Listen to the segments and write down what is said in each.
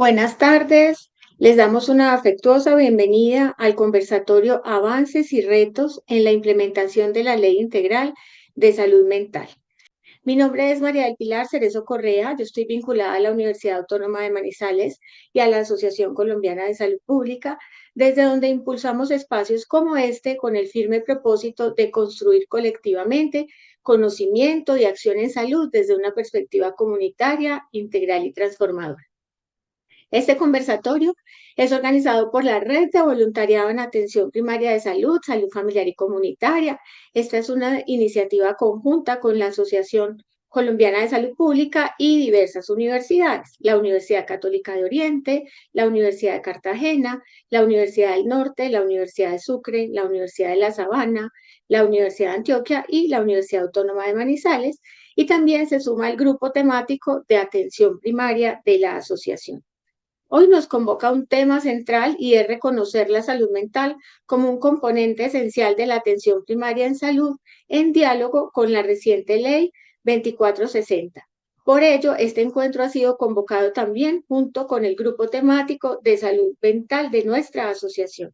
Buenas tardes, les damos una afectuosa bienvenida al conversatorio Avances y Retos en la implementación de la Ley Integral de Salud Mental. Mi nombre es María del Pilar Cerezo Correa, yo estoy vinculada a la Universidad Autónoma de Manizales y a la Asociación Colombiana de Salud Pública, desde donde impulsamos espacios como este con el firme propósito de construir colectivamente conocimiento y acción en salud desde una perspectiva comunitaria, integral y transformadora. Este conversatorio es organizado por la Red de Voluntariado en Atención Primaria de Salud, Salud Familiar y Comunitaria. Esta es una iniciativa conjunta con la Asociación Colombiana de Salud Pública y diversas universidades, la Universidad Católica de Oriente, la Universidad de Cartagena, la Universidad del Norte, la Universidad de Sucre, la Universidad de La Sabana, la Universidad de Antioquia y la Universidad Autónoma de Manizales, y también se suma el grupo temático de atención primaria de la asociación. Hoy nos convoca un tema central y es reconocer la salud mental como un componente esencial de la atención primaria en salud en diálogo con la reciente ley 2460. Por ello, este encuentro ha sido convocado también junto con el grupo temático de salud mental de nuestra asociación.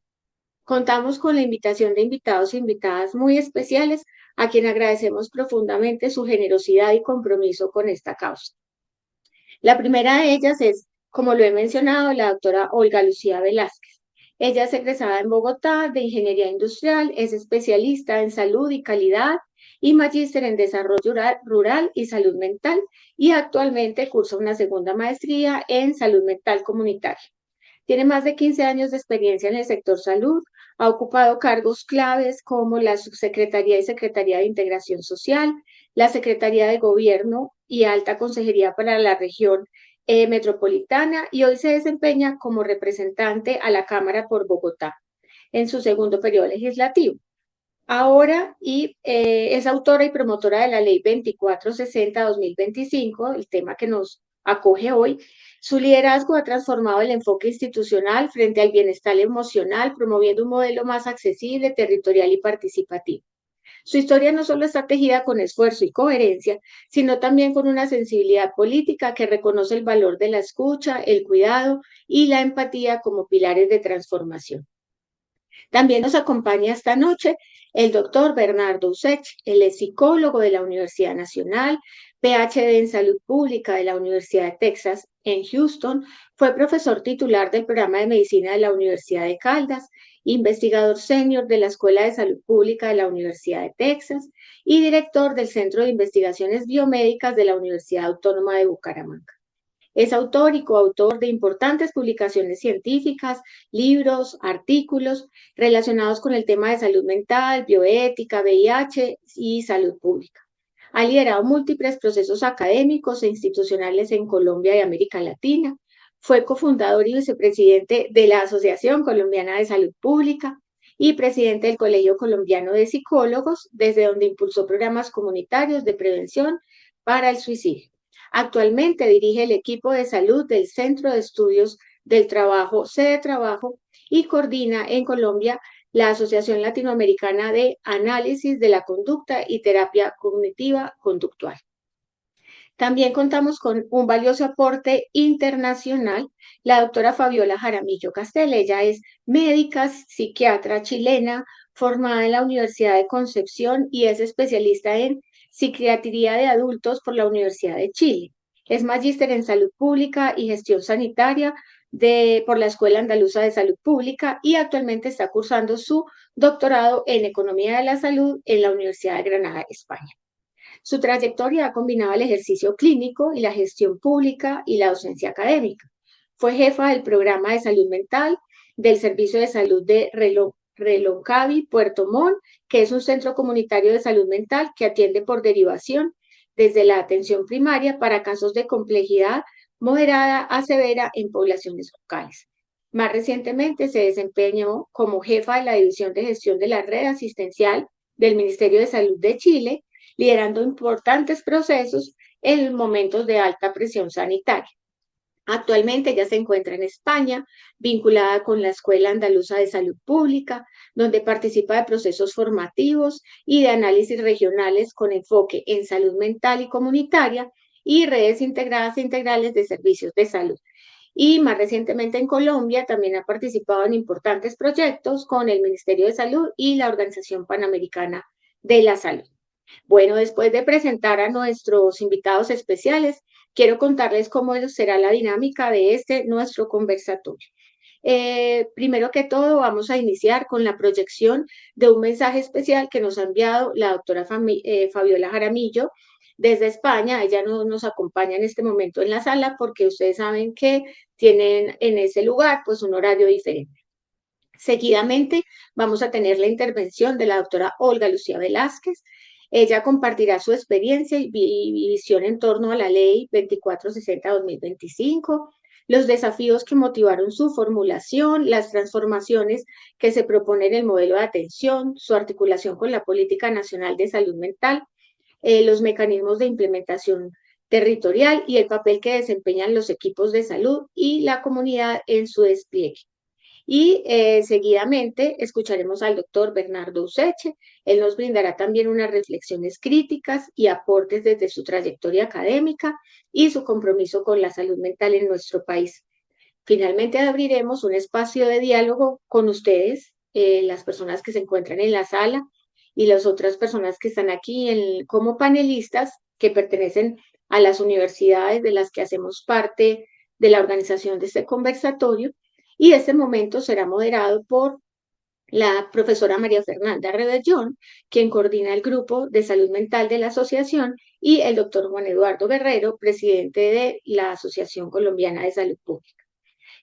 Contamos con la invitación de invitados e invitadas muy especiales a quien agradecemos profundamente su generosidad y compromiso con esta causa. La primera de ellas es, como lo he mencionado, la doctora Olga Lucía Velázquez. Ella es egresada en Bogotá de Ingeniería Industrial, es especialista en salud y calidad y magíster en desarrollo rural y salud mental, y actualmente cursa una segunda maestría en salud mental comunitaria. Tiene más de 15 años de experiencia en el sector salud, ha ocupado cargos claves como la Subsecretaría y Secretaría de Integración Social, la Secretaría de Gobierno y Alta Consejería para la región metropolitana, y hoy se desempeña como representante a la Cámara por Bogotá en su segundo periodo legislativo. Ahora es autora y promotora de la Ley 2460-2025, el tema que nos acoge hoy. Su liderazgo ha transformado el enfoque institucional frente al bienestar emocional, promoviendo un modelo más accesible, territorial y participativo. Su historia no solo está tejida con esfuerzo y coherencia, sino también con una sensibilidad política que reconoce el valor de la escucha, el cuidado y la empatía como pilares de transformación. También nos acompaña esta noche el doctor Bernardo Usech. Él es psicólogo de la Universidad Nacional, PhD en Salud Pública de la Universidad de Texas en Houston, fue profesor titular del programa de medicina de la Universidad de Caldas, investigador senior de la Escuela de Salud Pública de la Universidad de Texas y director del Centro de Investigaciones Biomédicas de la Universidad Autónoma de Bucaramanga. Es autor y coautor de importantes publicaciones científicas, libros, artículos relacionados con el tema de salud mental, bioética, VIH y salud pública. Ha liderado múltiples procesos académicos e institucionales en Colombia y América Latina. Fue cofundador y vicepresidente de la Asociación Colombiana de Salud Pública y presidente del Colegio Colombiano de Psicólogos, desde donde impulsó programas comunitarios de prevención para el suicidio. Actualmente dirige el equipo de salud del Centro de Estudios del Trabajo, Sede Trabajo, y coordina en Colombia la Asociación Latinoamericana de Análisis de la Conducta y Terapia Cognitiva Conductual. También contamos con un valioso aporte internacional, la doctora Fabiola Jaramillo Castel. Ella es médica, psiquiatra chilena, formada en la Universidad de Concepción y es especialista en psiquiatría de adultos por la Universidad de Chile. Es magíster en salud pública y gestión sanitaria por la Escuela Andaluza de Salud Pública y actualmente está cursando su doctorado en economía de la salud en la Universidad de Granada, España. Su trayectoria ha combinado el ejercicio clínico y la gestión pública y la docencia académica. Fue jefa del programa de salud mental del Servicio de Salud de Reloncaví, Puerto Montt, que es un centro comunitario de salud mental que atiende por derivación desde la atención primaria para casos de complejidad moderada a severa en poblaciones locales. Más recientemente se desempeñó como jefa de la División de Gestión de la Red Asistencial del Ministerio de Salud de Chile, liderando importantes procesos en momentos de alta presión sanitaria. Actualmente ella se encuentra en España, vinculada con la Escuela Andaluza de Salud Pública, donde participa de procesos formativos y de análisis regionales con enfoque en salud mental y comunitaria y redes integradas e integrales de servicios de salud. y más recientemente en Colombia también ha participado en importantes proyectos con el Ministerio de Salud y la Organización Panamericana de la Salud. Bueno, después de presentar a nuestros invitados especiales, quiero contarles cómo será la dinámica de nuestro conversatorio. Primero que todo, vamos a iniciar con la proyección de un mensaje especial que nos ha enviado la doctora Fabiola Jaramillo desde España. Ella no nos acompaña en este momento en la sala porque ustedes saben que tienen en ese lugar pues un horario diferente. Seguidamente vamos a tener la intervención de la doctora Olga Lucía Velázquez. Ella compartirá su experiencia y visión en torno a la ley 2460-2025, los desafíos que motivaron su formulación, las transformaciones que se proponen en el modelo de atención, su articulación con la Política Nacional de Salud Mental, los mecanismos de implementación territorial y el papel que desempeñan los equipos de salud y la comunidad en su despliegue. Y seguidamente escucharemos al doctor Bernardo Useche. Él nos brindará también unas reflexiones críticas y aportes desde su trayectoria académica y su compromiso con la salud mental en nuestro país. Finalmente abriremos un espacio de diálogo con ustedes, las personas que se encuentran en la sala y las otras personas que están aquí como panelistas que pertenecen a las universidades de las que hacemos parte de la organización de este conversatorio. Y este momento será moderado por la profesora María Fernanda Rebellón, quien coordina el grupo de salud mental de la asociación, y el doctor Juan Eduardo Guerrero, presidente de la Asociación Colombiana de Salud Pública.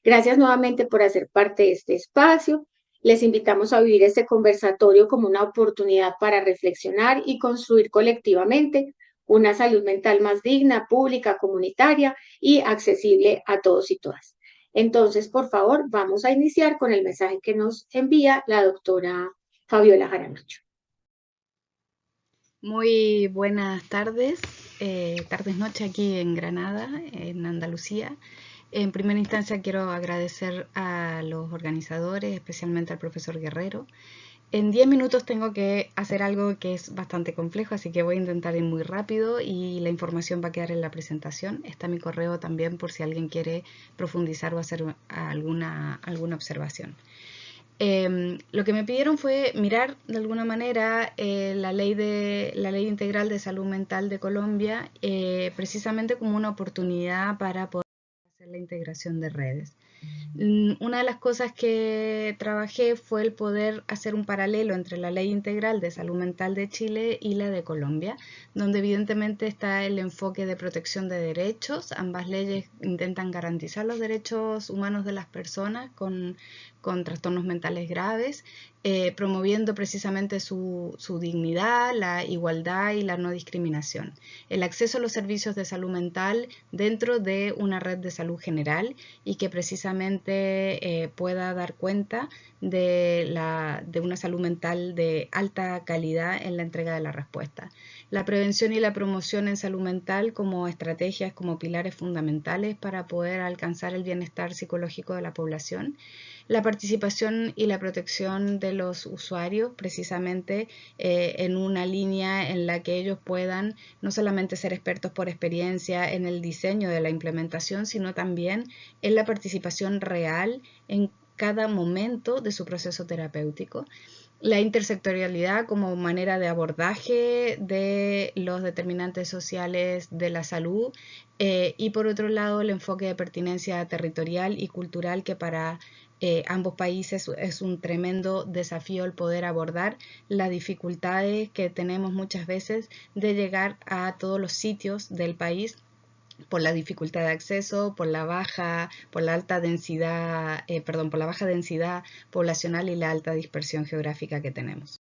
Gracias nuevamente por hacer parte de este espacio. Les invitamos a vivir este conversatorio como una oportunidad para reflexionar y construir colectivamente una salud mental más digna, pública, comunitaria y accesible a todos y todas. Entonces, por favor, vamos a iniciar con el mensaje que nos envía la doctora Fabiola Jaramillo. Muy buenas tardes, noche aquí en Granada, en Andalucía. En primera instancia quiero agradecer a los organizadores, especialmente al profesor Guerrero. En 10 minutos tengo que hacer algo que es bastante complejo, así que voy a intentar ir muy rápido y la información va a quedar en la presentación. Está mi correo también por si alguien quiere profundizar o hacer alguna observación. Lo que me pidieron fue mirar de alguna manera la ley integral de salud mental de Colombia, precisamente como una oportunidad para poder hacer la integración de redes. Una de las cosas que trabajé fue el poder hacer un paralelo entre la Ley Integral de Salud Mental de Chile y la de Colombia, donde evidentemente está el enfoque de protección de derechos. Ambas leyes intentan garantizar los derechos humanos de las personas con trastornos mentales graves, promoviendo precisamente su dignidad, la igualdad y la no discriminación. El acceso a los servicios de salud mental dentro de una red de salud general y que precisamente pueda dar cuenta de una salud mental de alta calidad en la entrega de la respuesta. La prevención y la promoción en salud mental como estrategias, como pilares fundamentales para poder alcanzar el bienestar psicológico de la población. La participación y la protección de los usuarios, precisamente en una línea en la que ellos puedan no solamente ser expertos por experiencia en el diseño de la implementación, sino también en la participación real en cada momento de su proceso terapéutico. La intersectorialidad como manera de abordaje de los determinantes sociales de la salud y por otro lado el enfoque de pertinencia territorial y cultural que para ambos países es un tremendo desafío el poder abordar las dificultades que tenemos muchas veces de llegar a todos los sitios del país por la dificultad de acceso, por la baja densidad poblacional y la alta dispersión geográfica que tenemos.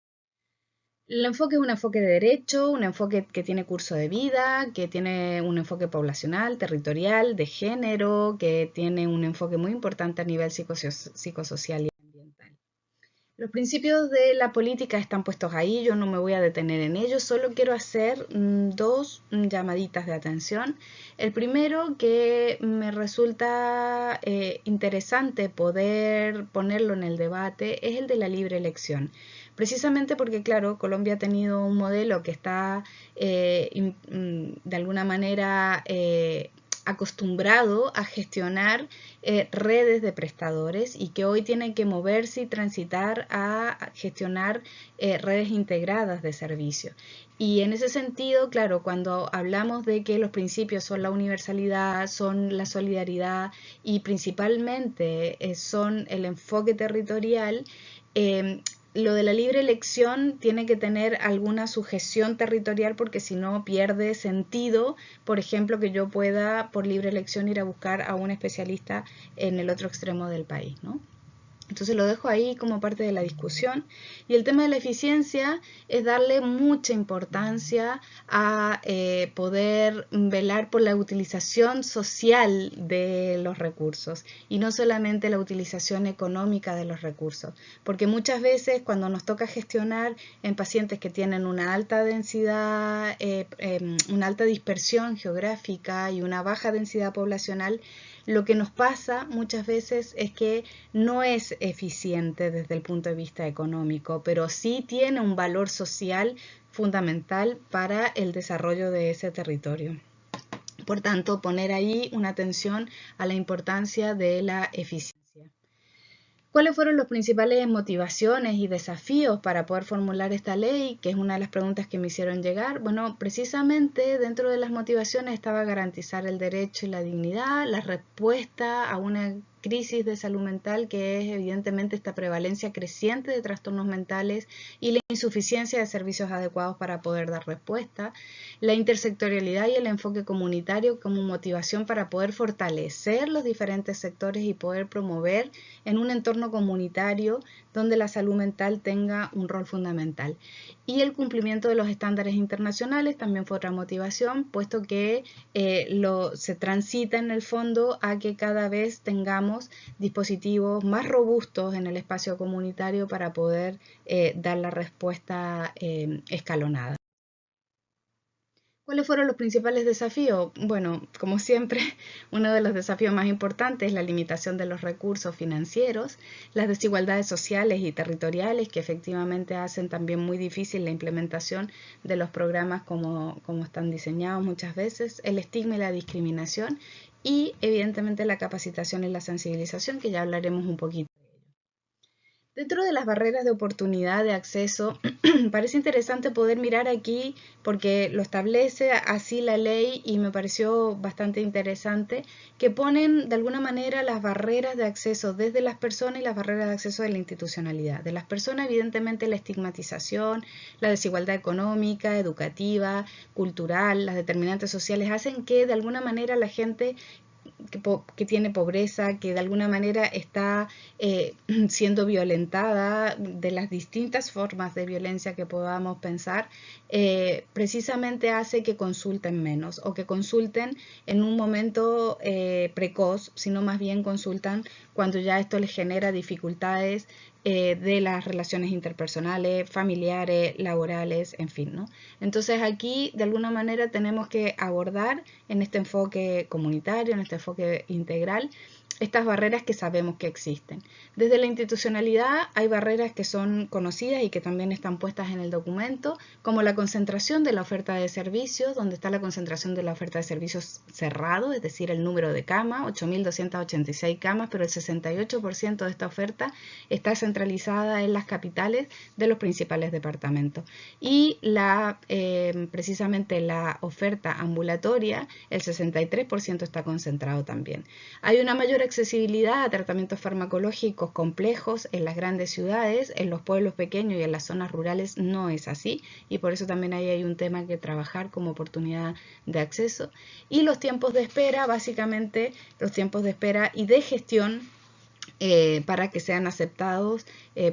El enfoque es un enfoque de derecho, un enfoque que tiene curso de vida, que tiene un enfoque poblacional, territorial, de género, que tiene un enfoque muy importante a nivel psicosocial y ambiental. Los principios de la política están puestos ahí, yo no me voy a detener en ellos, solo quiero hacer dos llamaditas de atención. El primero, que me resulta interesante poder ponerlo en el debate, es el de la libre elección. Precisamente porque, claro, Colombia ha tenido un modelo que está de alguna manera acostumbrado a gestionar redes de prestadores y que hoy tiene que moverse y transitar a gestionar redes integradas de servicio. Y en ese sentido, claro, cuando hablamos de que los principios son la universalidad, son la solidaridad y principalmente son el enfoque territorial, lo de la libre elección tiene que tener alguna sujeción territorial porque si no pierde sentido, por ejemplo, que yo pueda por libre elección ir a buscar a un especialista en el otro extremo del país, ¿no? Entonces lo dejo ahí como parte de la discusión. Y el tema de la eficiencia es darle mucha importancia a poder velar por la utilización social de los recursos y no solamente la utilización económica de los recursos. Porque muchas veces cuando nos toca gestionar en pacientes que tienen una alta densidad, una alta dispersión geográfica y una baja densidad poblacional, lo que nos pasa muchas veces es que no es eficiente desde el punto de vista económico, pero sí tiene un valor social fundamental para el desarrollo de ese territorio. Por tanto, poner ahí una atención a la importancia de la eficiencia. ¿Cuáles fueron las principales motivaciones y desafíos para poder formular esta ley? Que es una de las preguntas que me hicieron llegar. Bueno, precisamente dentro de las motivaciones estaba garantizar el derecho y la dignidad, la respuesta a una crisis de salud mental que es evidentemente esta prevalencia creciente de trastornos mentales y la insuficiencia de servicios adecuados para poder dar respuesta, la intersectorialidad y el enfoque comunitario como motivación para poder fortalecer los diferentes sectores y poder promover en un entorno comunitario donde la salud mental tenga un rol fundamental. Y el cumplimiento de los estándares internacionales también fue otra motivación, puesto que se transita en el fondo a que cada vez tengamos dispositivos más robustos en el espacio comunitario para poder dar la respuesta escalonada. ¿Cuáles fueron los principales desafíos? Bueno, como siempre, uno de los desafíos más importantes es la limitación de los recursos financieros, las desigualdades sociales y territoriales que efectivamente hacen también muy difícil la implementación de los programas como están diseñados muchas veces, el estigma y la discriminación y evidentemente la capacitación y la sensibilización, que ya hablaremos un poquito. Dentro de las barreras de oportunidad de acceso, parece interesante poder mirar aquí, porque lo establece así la ley y me pareció bastante interesante, que ponen de alguna manera las barreras de acceso desde las personas y las barreras de acceso de la institucionalidad. De las personas, evidentemente, la estigmatización, la desigualdad económica, educativa, cultural, las determinantes sociales hacen que de alguna manera la gente que tiene pobreza, que de alguna manera está siendo violentada de las distintas formas de violencia que podamos pensar, precisamente hace que consulten menos o que consulten en un momento precoz, sino más bien consultan cuando ya esto les genera dificultades de las relaciones interpersonales, familiares, laborales, en fin, ¿no? Entonces aquí de alguna manera tenemos que abordar en este enfoque comunitario, en este enfoque integral, estas barreras que sabemos que existen. Desde la institucionalidad hay barreras que son conocidas y que también están puestas en el documento, como la concentración de la oferta de servicios, donde está la concentración de la oferta de servicios cerrado, es decir, el número de camas, 8.286 camas, pero el 68% de esta oferta está centralizada en las capitales de los principales departamentos. Y precisamente la oferta ambulatoria, el 63% está concentrado también. Hay una mayor accesibilidad a tratamientos farmacológicos complejos en las grandes ciudades, en los pueblos pequeños y en las zonas rurales no es así, y por eso también ahí hay un tema que trabajar como oportunidad de acceso. Y los tiempos de espera, básicamente los tiempos de espera y de gestión para que sean aceptados,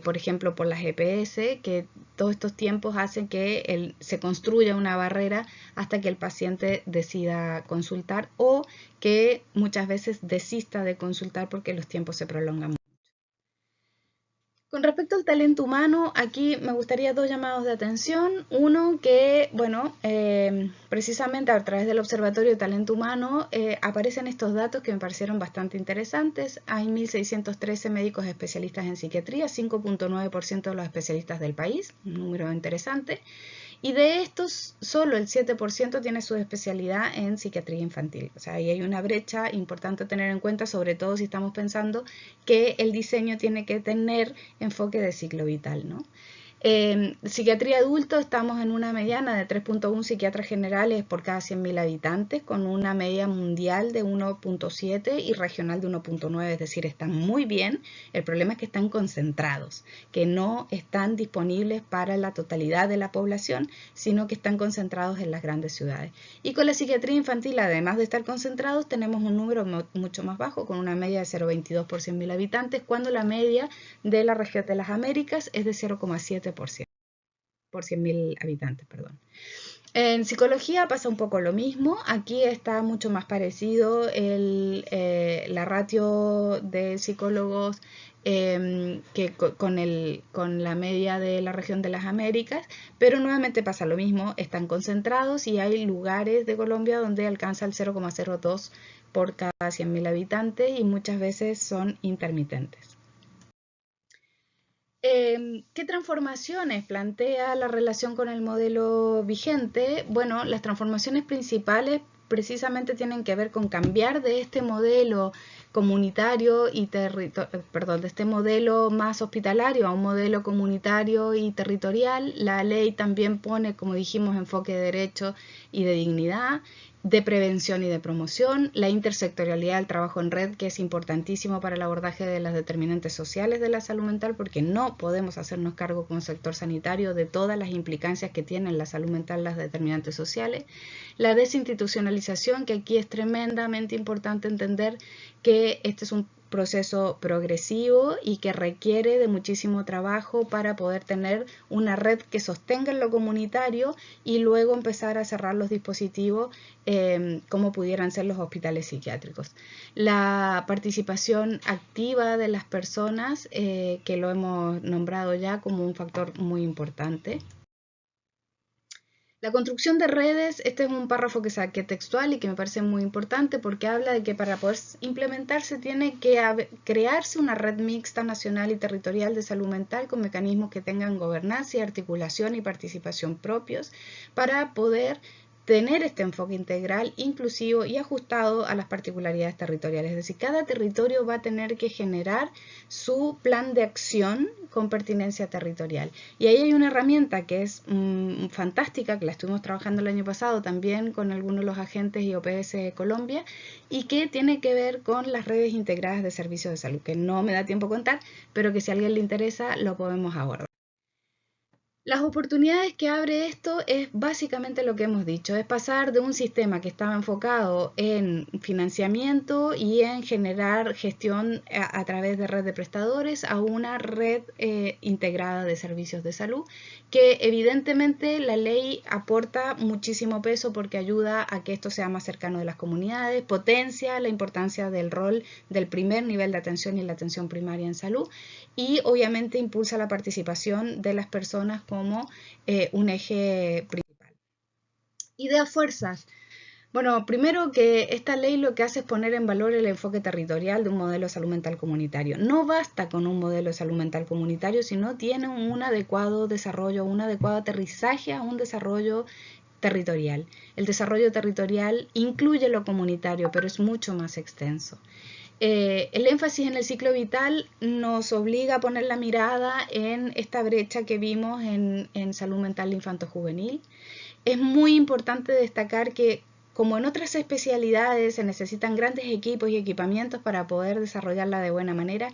por ejemplo, por las EPS, que todos estos tiempos hacen que se construya una barrera hasta que el paciente decida consultar o que muchas veces desista de consultar porque los tiempos se prolongan mucho. Con respecto al talento humano, aquí me gustaría dos llamados de atención. Uno que, bueno, precisamente a través del Observatorio de Talento Humano aparecen estos datos que me parecieron bastante interesantes. Hay 1.613 médicos especialistas en psiquiatría, 5.9% de los especialistas del país, un número interesante. Y de estos, solo el 7% tiene su especialidad en psiquiatría infantil. O sea, ahí hay una brecha importante a tener en cuenta, sobre todo si estamos pensando que el diseño tiene que tener enfoque de ciclo vital, ¿no? En psiquiatría adulto estamos en una mediana de 3.1 psiquiatras generales por cada 100.000 habitantes, con una media mundial de 1.7 y regional de 1.9, es decir, están muy bien. El problema es que están concentrados, que no están disponibles para la totalidad de la población, sino que están concentrados en las grandes ciudades. Y con la psiquiatría infantil, además de estar concentrados, tenemos un número mucho más bajo, con una media de 0.22 por 100.000 habitantes, cuando la media de la región de las Américas es de 0.7 por 100.000 habitantes, perdón. En psicología pasa un poco lo mismo. Aquí está mucho más parecido la ratio de psicólogos que con la media de la región de las Américas, pero nuevamente pasa lo mismo, están concentrados y hay lugares de Colombia donde alcanza el 0.02 por cada 100.000 habitantes y muchas veces son intermitentes. ¿Qué transformaciones plantea la relación con el modelo vigente? Bueno, las transformaciones principales precisamente tienen que ver con cambiar de este modelo comunitario y de este modelo más hospitalario a un modelo comunitario y territorial. La ley también pone, como dijimos, enfoque de derecho y de dignidad, de prevención y de promoción, la intersectorialidad del trabajo en red, que es importantísimo para el abordaje de las determinantes sociales de la salud mental, porque no podemos hacernos cargo como sector sanitario de todas las implicancias que tienen la salud mental las determinantes sociales, la desinstitucionalización, que aquí es tremendamente importante entender que este es un proceso progresivo y que requiere de muchísimo trabajo para poder tener una red que sostenga en lo comunitario y luego empezar a cerrar los dispositivos como pudieran ser los hospitales psiquiátricos. La participación activa de las personas, que lo hemos nombrado ya como un factor muy importante. La construcción de redes, este es un párrafo que saqué textual y que me parece muy importante porque habla de que para poder implementarse tiene que crearse una red mixta nacional y territorial de salud mental con mecanismos que tengan gobernanza y articulación y participación propios para poder tener este enfoque integral, inclusivo y ajustado a las particularidades territoriales. Es decir, cada territorio va a tener que generar su plan de acción con pertinencia territorial. Y ahí hay una herramienta que es fantástica, que la estuvimos trabajando el año pasado también con algunos de los agentes y OPS de Colombia, y que tiene que ver con las redes integradas de servicios de salud, que no me da tiempo contar, pero que si a alguien le interesa lo podemos abordar. Las oportunidades que abre esto es básicamente lo que hemos dicho, es pasar de un sistema que estaba enfocado en financiamiento y en generar gestión a través de red de prestadores a una red integrada de servicios de salud, que evidentemente la ley aporta muchísimo peso porque ayuda a que esto sea más cercano de las comunidades, potencia la importancia del rol del primer nivel de atención y la atención primaria en salud y obviamente impulsa la participación de las personas como un eje principal. Ideas fuerzas. Bueno, primero que esta ley lo que hace es poner en valor el enfoque territorial de un modelo de salud mental comunitario. No basta con un modelo de salud mental comunitario si no tiene un adecuado desarrollo, un adecuado aterrizaje a un desarrollo territorial. El desarrollo territorial incluye lo comunitario, pero es mucho más extenso. El énfasis en el ciclo vital nos obliga a poner la mirada en esta brecha que vimos en salud mental infanto-juvenil. Es muy importante destacar que, como en otras especialidades se necesitan grandes equipos y equipamientos para poder desarrollarla de buena manera,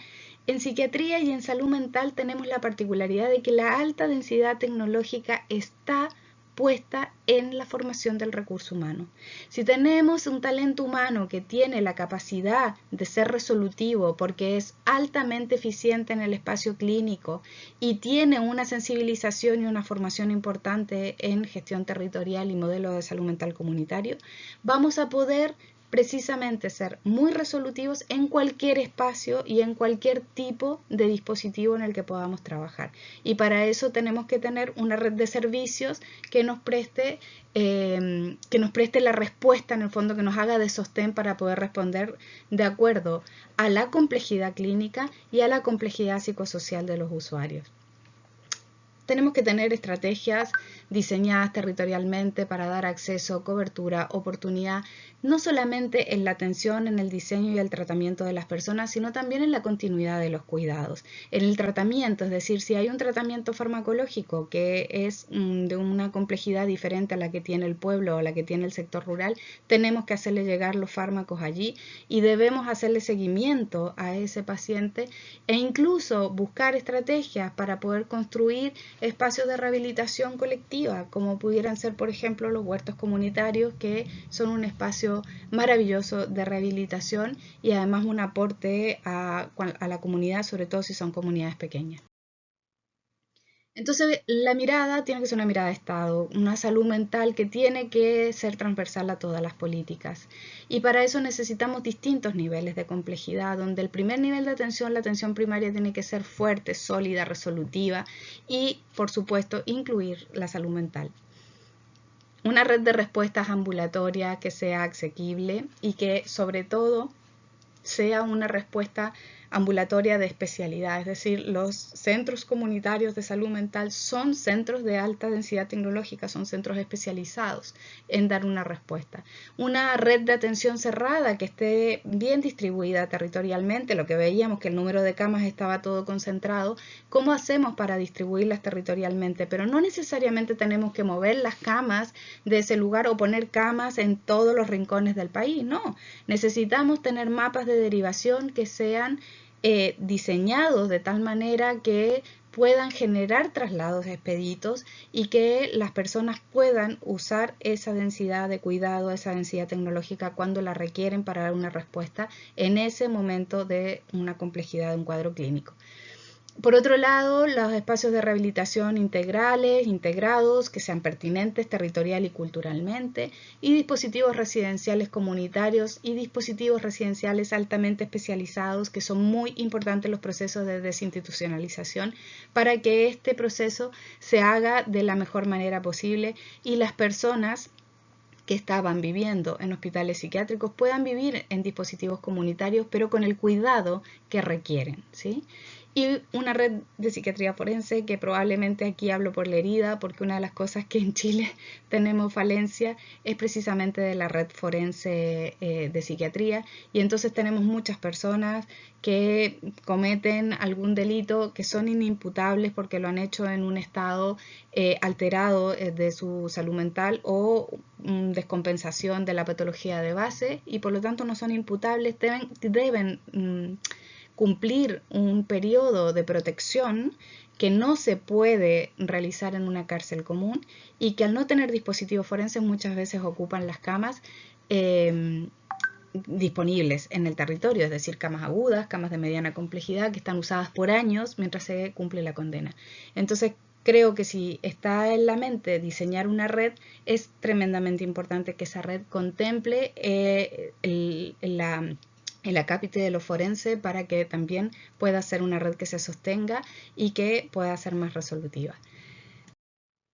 en psiquiatría y en salud mental tenemos la particularidad de que la alta densidad tecnológica está puesta en la formación del recurso humano. Si tenemos un talento humano que tiene la capacidad de ser resolutivo porque es altamente eficiente en el espacio clínico y tiene una sensibilización y una formación importante en gestión territorial y modelo de salud mental comunitario, vamos a poder precisamente ser muy resolutivos en cualquier espacio y en cualquier tipo de dispositivo en el que podamos trabajar. Y para eso tenemos que tener una red de servicios que nos preste la respuesta, en el fondo, que nos haga de sostén para poder responder de acuerdo a la complejidad clínica y a la complejidad psicosocial de los usuarios. tenemos que tener estrategias diseñadas territorialmente para dar acceso, cobertura, oportunidad, no solamente en la atención, en el diseño y el tratamiento de las personas, sino también en la continuidad de los cuidados. En el tratamiento, es decir, si hay un tratamiento farmacológico que es de una complejidad diferente a la que tiene el pueblo o la que tiene el sector rural, tenemos que hacerle llegar los fármacos allí y debemos hacerle seguimiento a ese paciente e incluso buscar estrategias para poder construir espacios de rehabilitación colectiva, como pudieran ser, por ejemplo, los huertos comunitarios, que son un espacio maravilloso de rehabilitación y además un aporte a la comunidad, sobre todo si son comunidades pequeñas. Entonces, la mirada tiene que ser una mirada de Estado, una salud mental que tiene que ser transversal a todas las políticas. Y para eso necesitamos distintos niveles de complejidad, donde el primer nivel de atención, la atención primaria, tiene que ser fuerte, sólida, resolutiva y, por supuesto, incluir la salud mental. Una red de respuestas ambulatorias que sea asequible y que, sobre todo, sea una respuesta ambulatoria de especialidad, es decir, los centros comunitarios de salud mental son centros de alta densidad tecnológica, son centros especializados en dar una respuesta. Una red de atención cerrada que esté bien distribuida territorialmente, lo que veíamos que el número de camas estaba todo concentrado, ¿cómo hacemos para distribuirlas territorialmente? Pero no necesariamente tenemos que mover las camas de ese lugar o poner camas en todos los rincones del país, no. Necesitamos tener mapas de derivación que sean diseñados de tal manera que puedan generar traslados expeditos y que las personas puedan usar esa densidad de cuidado, esa densidad tecnológica cuando la requieren para dar una respuesta en ese momento de una complejidad de un cuadro clínico. Por otro lado, los espacios de rehabilitación integrales, integrados, que sean pertinentes territorial y culturalmente, y dispositivos residenciales comunitarios y dispositivos residenciales altamente especializados, que son muy importantes los procesos de desinstitucionalización para que este proceso se haga de la mejor manera posible y las personas que estaban viviendo en hospitales psiquiátricos puedan vivir en dispositivos comunitarios, pero con el cuidado que requieren, ¿sí? Y una red de psiquiatría forense, que probablemente aquí hablo por la herida, porque una de las cosas que en Chile tenemos falencia es precisamente de la red forense de psiquiatría, y entonces tenemos muchas personas que cometen algún delito que son inimputables porque lo han hecho en un estado alterado de su salud mental o descompensación de la patología de base y por lo tanto no son imputables, deben cumplir un periodo de protección que no se puede realizar en una cárcel común y que al no tener dispositivos forenses muchas veces ocupan las camas disponibles en el territorio, es decir, camas agudas, camas de mediana complejidad que están usadas por años mientras se cumple la condena. Entonces, creo que si está en la mente diseñar una red, es tremendamente importante que esa red contemple el acápite de lo forense para que también pueda ser una red que se sostenga y que pueda ser más resolutiva.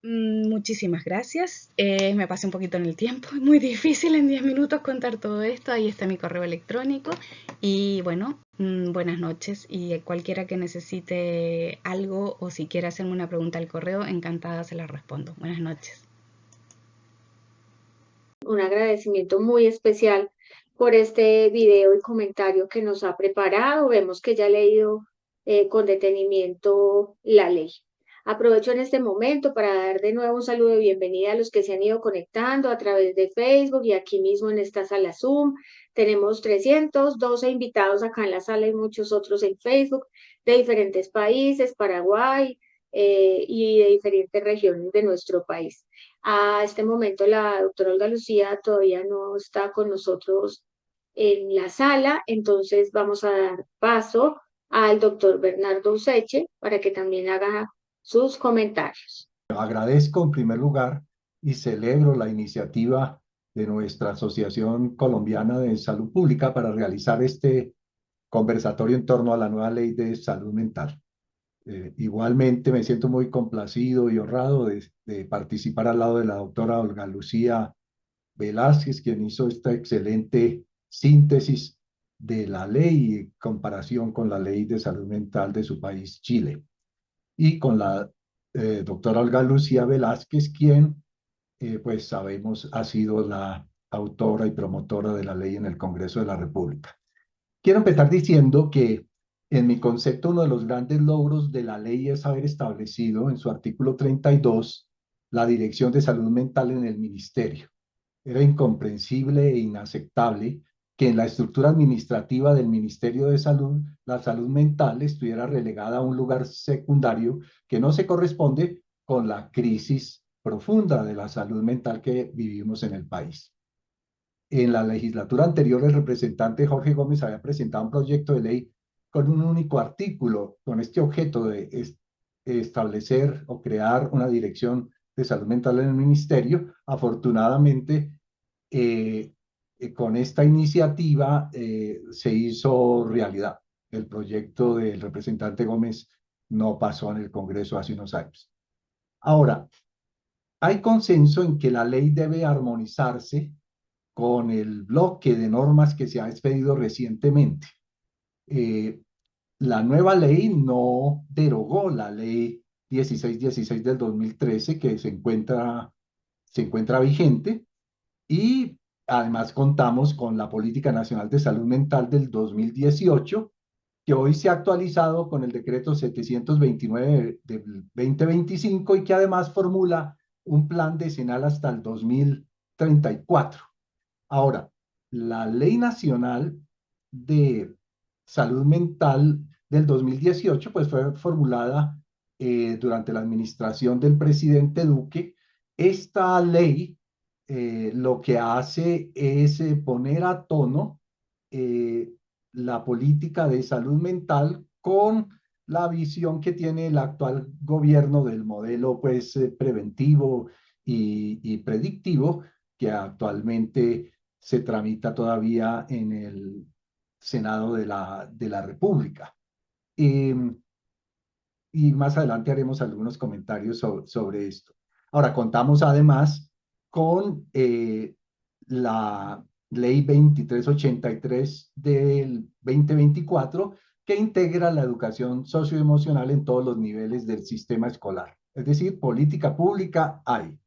Muchísimas gracias. Me pasé un poquito en el tiempo. Es muy difícil en 10 minutos contar todo esto. Ahí está mi correo electrónico. Y bueno, buenas noches. Y cualquiera que necesite algo o si quiera hacerme una pregunta al correo, encantada se la respondo. Buenas noches. Un agradecimiento muy especial por este video y comentario que nos ha preparado. Vemos que ya ha leído con detenimiento la ley. Aprovecho en este momento para dar de nuevo un saludo de bienvenida a los que se han ido conectando a través de Facebook y aquí mismo en esta sala Zoom. Tenemos 312 invitados acá en la sala y muchos otros en Facebook de diferentes países, Paraguay y de diferentes regiones de nuestro país. A este momento la doctora Olga Lucía todavía no está con nosotros en la sala, entonces vamos a dar paso al doctor Bernardo Useche para que también haga sus comentarios. Agradezco en primer lugar y celebro la iniciativa de nuestra Asociación Colombiana de Salud Pública para realizar este conversatorio en torno a la nueva ley de salud mental. Igualmente me siento muy complacido y honrado de participar al lado de la doctora Olga Lucía Velázquez, quien hizo esta excelente síntesis de la ley en comparación con la ley de salud mental de su país, Chile, y con la doctora Olga Lucía Velázquez, quien, pues sabemos, ha sido la autora y promotora de la ley en el Congreso de la República. Quiero empezar diciendo que, en mi concepto, uno de los grandes logros de la ley es haber establecido en su artículo 32 la Dirección de Salud Mental en el Ministerio. Era incomprensible e inaceptable que en la estructura administrativa del Ministerio de Salud, la salud mental estuviera relegada a un lugar secundario que no se corresponde con la crisis profunda de la salud mental que vivimos en el país. En la legislatura anterior, el representante Jorge Gómez había presentado un proyecto de ley con un único artículo, con este objeto de establecer o crear una dirección de salud mental en el ministerio. Afortunadamente, con esta iniciativa se hizo realidad. El proyecto del representante Gómez no pasó en el Congreso hace unos años. Ahora, hay consenso en que la ley debe armonizarse con el bloque de normas que se ha expedido recientemente. Eh, la nueva ley no derogó la ley 1616 del 2013 que se encuentra vigente, y además contamos con la Política Nacional de Salud Mental del 2018, que hoy se ha actualizado con el decreto 729 del 2025 y que además formula un plan decenal hasta el 2034. Ahora, la Ley Nacional de Salud Mental del 2018 pues fue formulada durante la administración del presidente Duque. Esta ley lo que hace es poner a tono eh, la política de salud mental con la visión que tiene el actual gobierno del modelo pues preventivo y predictivo que actualmente se tramita todavía en el Senado de la República. Eh, y más adelante haremos algunos comentarios sobre esto. Ahora, contamos además con la Ley 2383 del 2024, que integra la educación socioemocional en todos los niveles del sistema escolar. Es decir, política pública hay.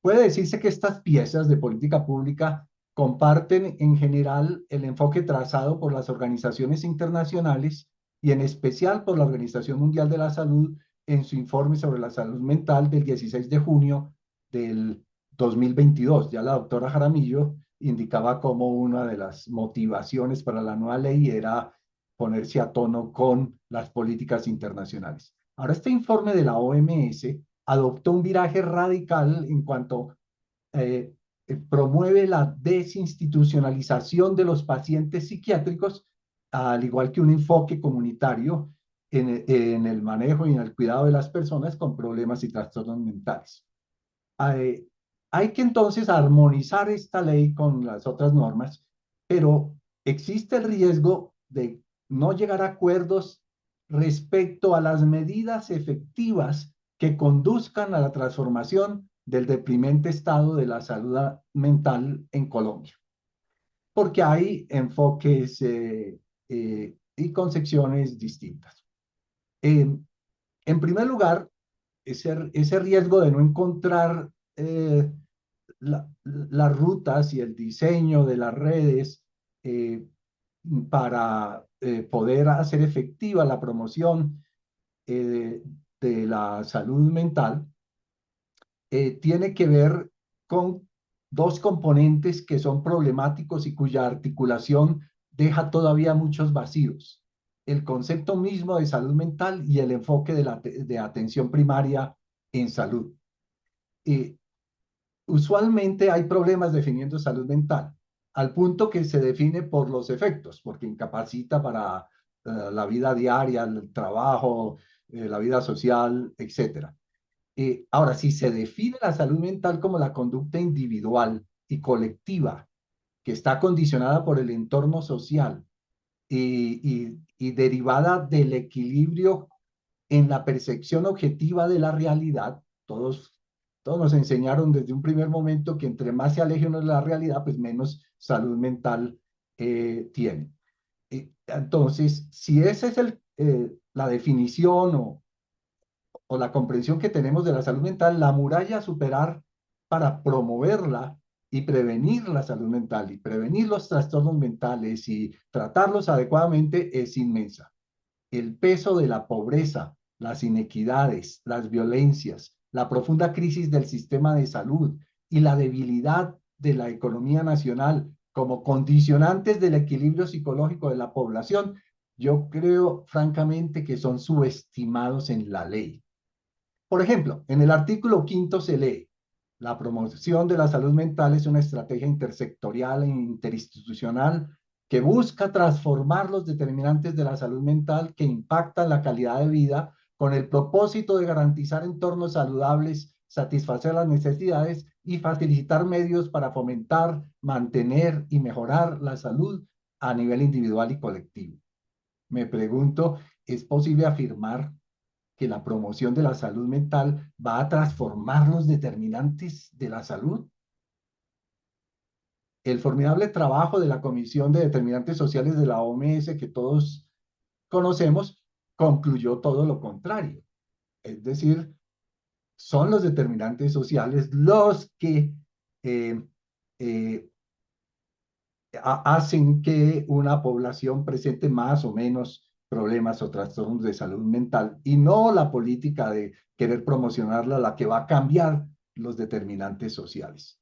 Puede decirse que estas piezas de política pública comparten en general el enfoque trazado por las organizaciones internacionales y en especial por la Organización Mundial de la Salud en su informe sobre la salud mental del 16 de junio del 2022. Ya la doctora Jaramillo indicaba como una de las motivaciones para la nueva ley era ponerse a tono con las políticas internacionales. Ahora, este informe de la OMS adoptó un viraje radical en cuanto eh, promueve la desinstitucionalización de los pacientes psiquiátricos, al igual que un enfoque comunitario en el manejo y en el cuidado de las personas con problemas y trastornos mentales. Eh, Hay que entonces armonizar esta ley con las otras normas, pero existe el riesgo de no llegar a acuerdos respecto a las medidas efectivas que conduzcan a la transformación del deprimente estado de la salud mental en Colombia, porque hay enfoques y concepciones distintas. En primer lugar, ese riesgo de no encontrar las rutas y el diseño de las redes eh, para poder hacer efectiva la promoción de la salud mental, tiene que ver con dos componentes que son problemáticos y cuya articulación deja todavía muchos vacíos: el concepto mismo de salud mental y el enfoque de atención primaria en salud. Eh, Usualmente hay problemas definiendo salud mental, al punto que se define por los efectos, porque incapacita para la vida diaria, el trabajo, la vida social, etc. Ahora, si se define la salud mental como la conducta individual y colectiva que está condicionada por el entorno social y derivada del equilibrio en la percepción objetiva de la realidad, todos nos enseñaron desde un primer momento que entre más se aleje uno de la realidad, pues menos salud mental tiene. Entonces, si esa es la definición o la comprensión que tenemos de la salud mental, la muralla a superar para promoverla y prevenir la salud mental y prevenir los trastornos mentales y tratarlos adecuadamente es inmensa. El peso de la pobreza, las inequidades, las violencias, la profunda crisis del sistema de salud y la debilidad de la economía nacional como condicionantes del equilibrio psicológico de la población, yo creo francamente que son subestimados en la ley. Por ejemplo, en el artículo 5 se lee: la promoción de la salud mental es una estrategia intersectorial e interinstitucional que busca transformar los determinantes de la salud mental que impactan la calidad de vida con el propósito de garantizar entornos saludables, satisfacer las necesidades y facilitar medios para fomentar, mantener y mejorar la salud a nivel individual y colectivo. Me pregunto, ¿es posible afirmar que la promoción de la salud mental va a transformar los determinantes de la salud? El formidable trabajo de la Comisión de Determinantes Sociales de la OMS, que todos conocemos, concluyó todo lo contrario. Es decir, son los determinantes sociales los que eh, eh, hacen que una población presente más o menos problemas o trastornos de salud mental, y no la política de querer promocionarla la que va a cambiar los determinantes sociales.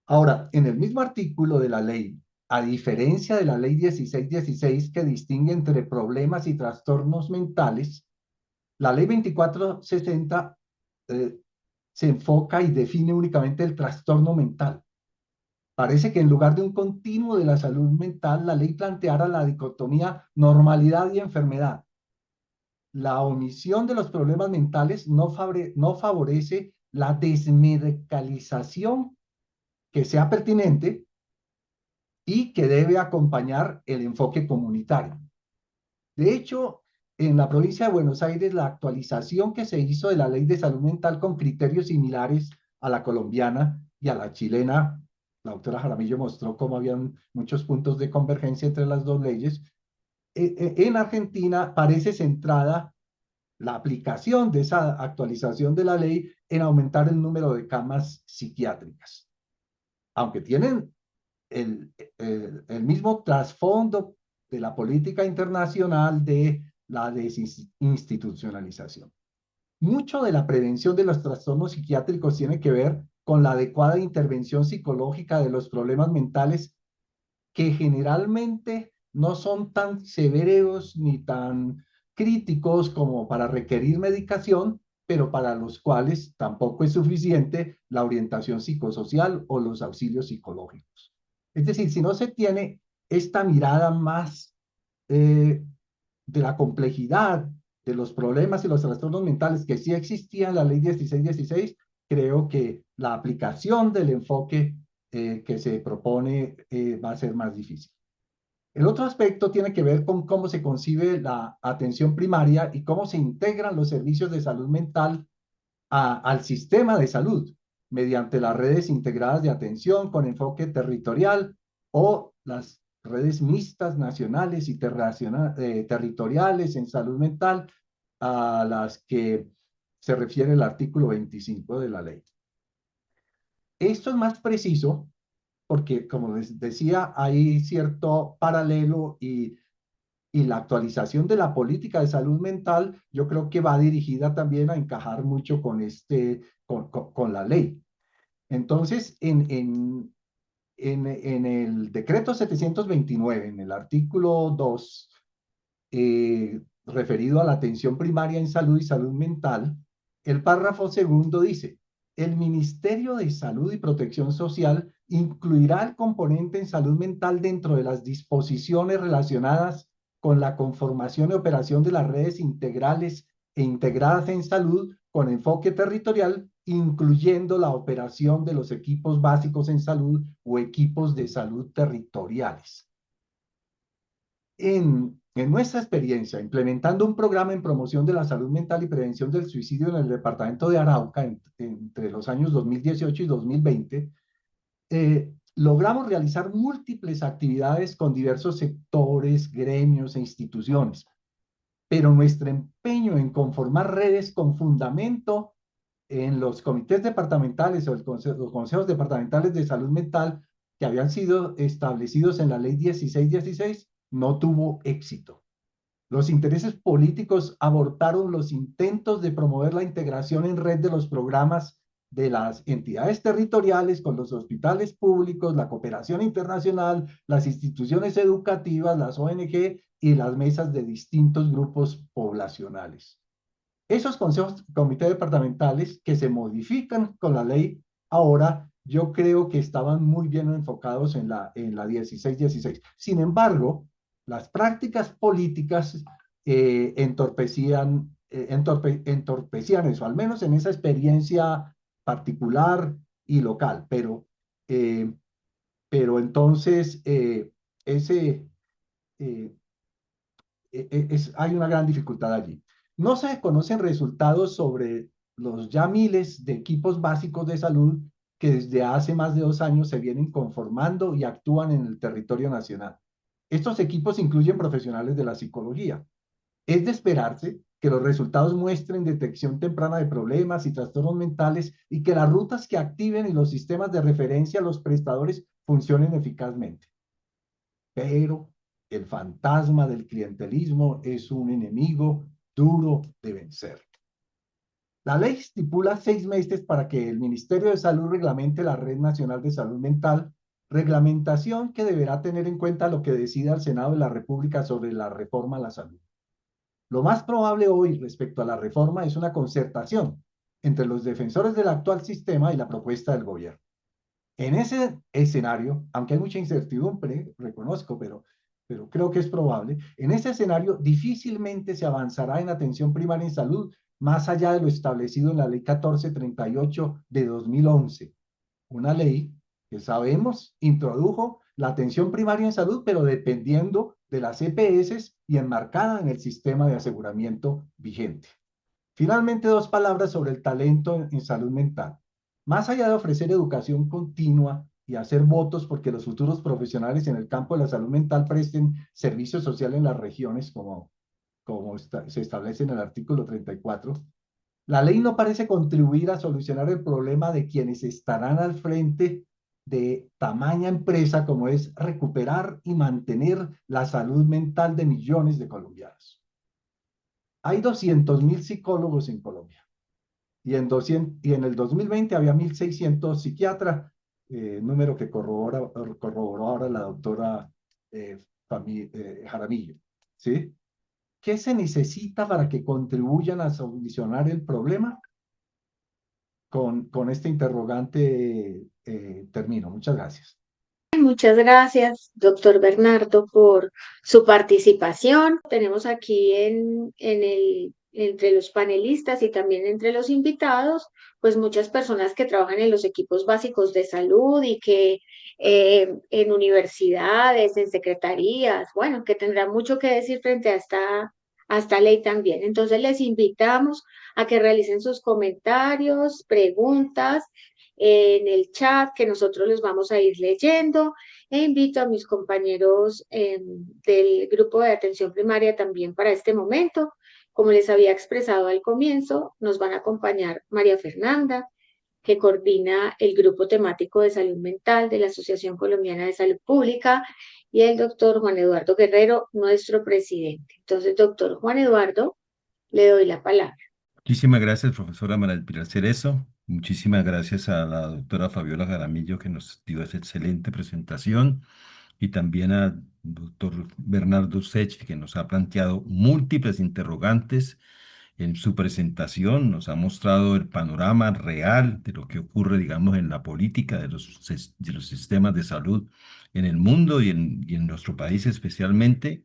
Ahora, en el mismo artículo de la ley, a diferencia de la ley 1616 que distingue entre problemas y trastornos mentales, la ley 2460 se enfoca y define únicamente el trastorno mental. Parece que en lugar de un continuo de la salud mental, la ley planteara la dicotomía normalidad y enfermedad. La omisión de los problemas mentales no favorece la desmedicalización que sea pertinente y que debe acompañar el enfoque comunitario. De hecho, en la provincia de Buenos Aires, la actualización que se hizo de la ley de salud mental con criterios similares a la colombiana y a la chilena, la doctora Jaramillo mostró cómo habían muchos puntos de convergencia entre las dos leyes. En Argentina parece centrada la aplicación de esa actualización de la ley en aumentar el número de camas psiquiátricas, aunque tienen el mismo trasfondo de la política internacional de la desinstitucionalización. Mucho de la prevención de los trastornos psiquiátricos tiene que ver con la adecuada intervención psicológica de los problemas mentales, que generalmente no son tan severos ni tan críticos como para requerir medicación, pero para los cuales tampoco es suficiente la orientación psicosocial o los auxilios psicológicos. Es decir, si no se tiene esta mirada más de la complejidad de los problemas y los trastornos mentales que sí existían en la ley 1616, creo que la aplicación del enfoque que se propone va a ser más difícil. El otro aspecto tiene que ver con cómo se concibe la atención primaria y cómo se integran los servicios de salud mental al sistema de salud mediante las redes integradas de atención con enfoque territorial o las redes mixtas nacionales y territoriales en salud mental, a las que se refiere el artículo 25 de la ley. Esto es más preciso porque, como les decía, hay cierto paralelo y la actualización de la política de salud mental, yo creo que va dirigida también a encajar mucho con la ley. Entonces, en el decreto 729, en el artículo 2, referido a la atención primaria en salud y salud mental, el párrafo segundo dice: el Ministerio de Salud y Protección Social incluirá el componente en salud mental dentro de las disposiciones relacionadas con la conformación y operación de las redes integrales e integradas en salud con enfoque territorial, incluyendo la operación de los equipos básicos en salud o equipos de salud territoriales. En nuestra experiencia, implementando un programa en promoción de la salud mental y prevención del suicidio en el departamento de Arauca entre los años 2018 y 2020, logramos realizar múltiples actividades con diversos sectores, gremios e instituciones. pero nuestro empeño en conformar redes con fundamento en los comités departamentales o los consejos departamentales de salud mental que habían sido establecidos en la ley 1616 no tuvo éxito. Los intereses políticos abortaron los intentos de promover la integración en red de los programas de las entidades territoriales con los hospitales públicos, la cooperación internacional, las instituciones educativas, las ONG y las mesas de distintos grupos poblacionales. Esos consejos, comités departamentales que se modifican con la ley ahora, yo creo que estaban muy bien enfocados en la 1616. Sin embargo, las prácticas políticas entorpecían eso, al menos en esa experiencia particular y local. Eh, pero entonces, ese, eh, hay una gran dificultad allí. No se conocen resultados sobre los ya miles de equipos básicos de salud que desde hace más de 2 años se vienen conformando y actúan en el territorio nacional. Estos equipos incluyen profesionales de la psicología. Es de esperarse que los resultados muestren detección temprana de problemas y trastornos mentales y que las rutas que activen y los sistemas de referencia a los prestadores funcionen eficazmente. Pero el fantasma del clientelismo es un enemigo duro de vencer. La ley estipula 6 meses para que el Ministerio de Salud reglamente la Red Nacional de Salud Mental, reglamentación que deberá tener en cuenta lo que decida el Senado de la República sobre la reforma a la salud. Lo más probable hoy respecto a la reforma es una concertación entre los defensores del actual sistema y la propuesta del gobierno. En ese escenario, aunque hay mucha incertidumbre, reconozco, pero creo que es probable, en ese escenario difícilmente se avanzará en atención primaria en salud más allá de lo establecido en la Ley 1438 de 2011, una ley que sabemos introdujo la atención primaria en salud, pero dependiendo de las EPS y enmarcada en el sistema de aseguramiento vigente. Finalmente, 2 palabras sobre el talento en salud mental. Más allá de ofrecer educación continua y hacer votos porque los futuros profesionales en el campo de la salud mental presten servicio social en las regiones, como se establece en el artículo 34, la ley no parece contribuir a solucionar el problema de quienes estarán al frente de tamaña empresa como es recuperar y mantener la salud mental de millones de colombianos. Hay 200.000 psicólogos en Colombia y en el 2020 había 1.600 psiquiatras, número que corroboró ahora la doctora Jaramillo, ¿sí? ¿Qué se necesita para que contribuyan a solucionar el problema? Con este interrogante termino. Muchas gracias. Muchas gracias, doctor Bernardo, por su participación. Tenemos aquí entre los panelistas y también entre los invitados, pues muchas personas que trabajan en los equipos básicos de salud y que en universidades, en secretarías, bueno, que tendrán mucho que decir frente a esta ley también. Entonces les invitamos a que realicen sus comentarios, preguntas en el chat que nosotros los vamos a ir leyendo e invito a mis compañeros del grupo de atención primaria también para este momento. Como les había expresado al comienzo, nos van a acompañar María Fernanda, que coordina el grupo temático de salud mental de la Asociación Colombiana de Salud Pública, y el doctor Juan Eduardo Guerrero, nuestro presidente. Entonces, doctor Juan Eduardo, le doy la palabra. Muchísimas gracias, profesora María Pilar Cerezo. Muchísimas gracias a la doctora Fabiola Jaramillo que nos dio esa excelente presentación y también al doctor Bernardo Sech que nos ha planteado múltiples interrogantes en su presentación. Nos ha mostrado el panorama real de lo que ocurre, digamos, en la política de los sistemas de salud en el mundo y en nuestro país especialmente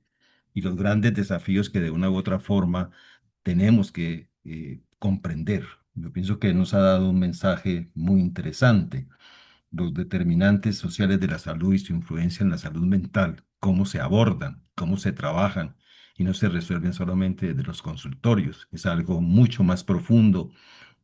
y los grandes desafíos que de una u otra forma tenemos que comprender. Yo pienso que nos ha dado un mensaje muy interesante. Los determinantes sociales de la salud y su influencia en la salud mental, cómo se abordan, cómo se trabajan y no se resuelven solamente desde los consultorios. Es algo mucho más profundo,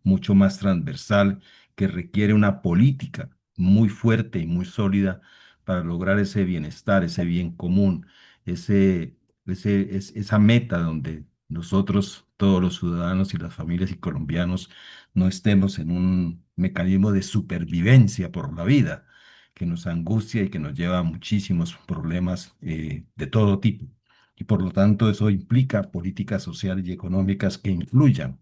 mucho más transversal, que requiere una política muy fuerte y muy sólida para lograr ese bienestar, ese bien común, esa meta donde nosotros, todos los ciudadanos y las familias y colombianos, no estemos en un mecanismo de supervivencia por la vida que nos angustia y que nos lleva a muchísimos problemas de todo tipo. Y por lo tanto, eso implica políticas sociales y económicas que influyan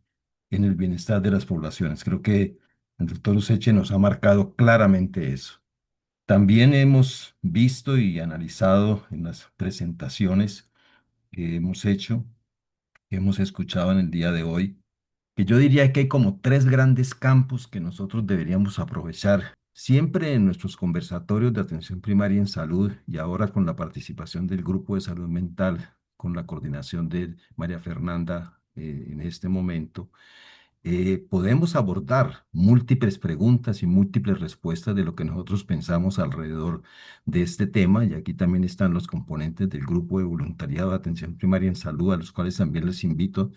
en el bienestar de las poblaciones. Creo que el doctor Useche nos ha marcado claramente eso. También hemos visto y analizado en las presentaciones que hemos hecho, que hemos escuchado en el día de hoy, que yo diría que hay como tres grandes campos que nosotros deberíamos aprovechar siempre en nuestros conversatorios de atención primaria en salud y ahora con la participación del grupo de salud mental, con la coordinación de María Fernanda en este momento. Podemos abordar múltiples preguntas y múltiples respuestas de lo que nosotros pensamos alrededor de este tema, y aquí también están los componentes del grupo de voluntariado de atención primaria en salud, a los cuales también les invito.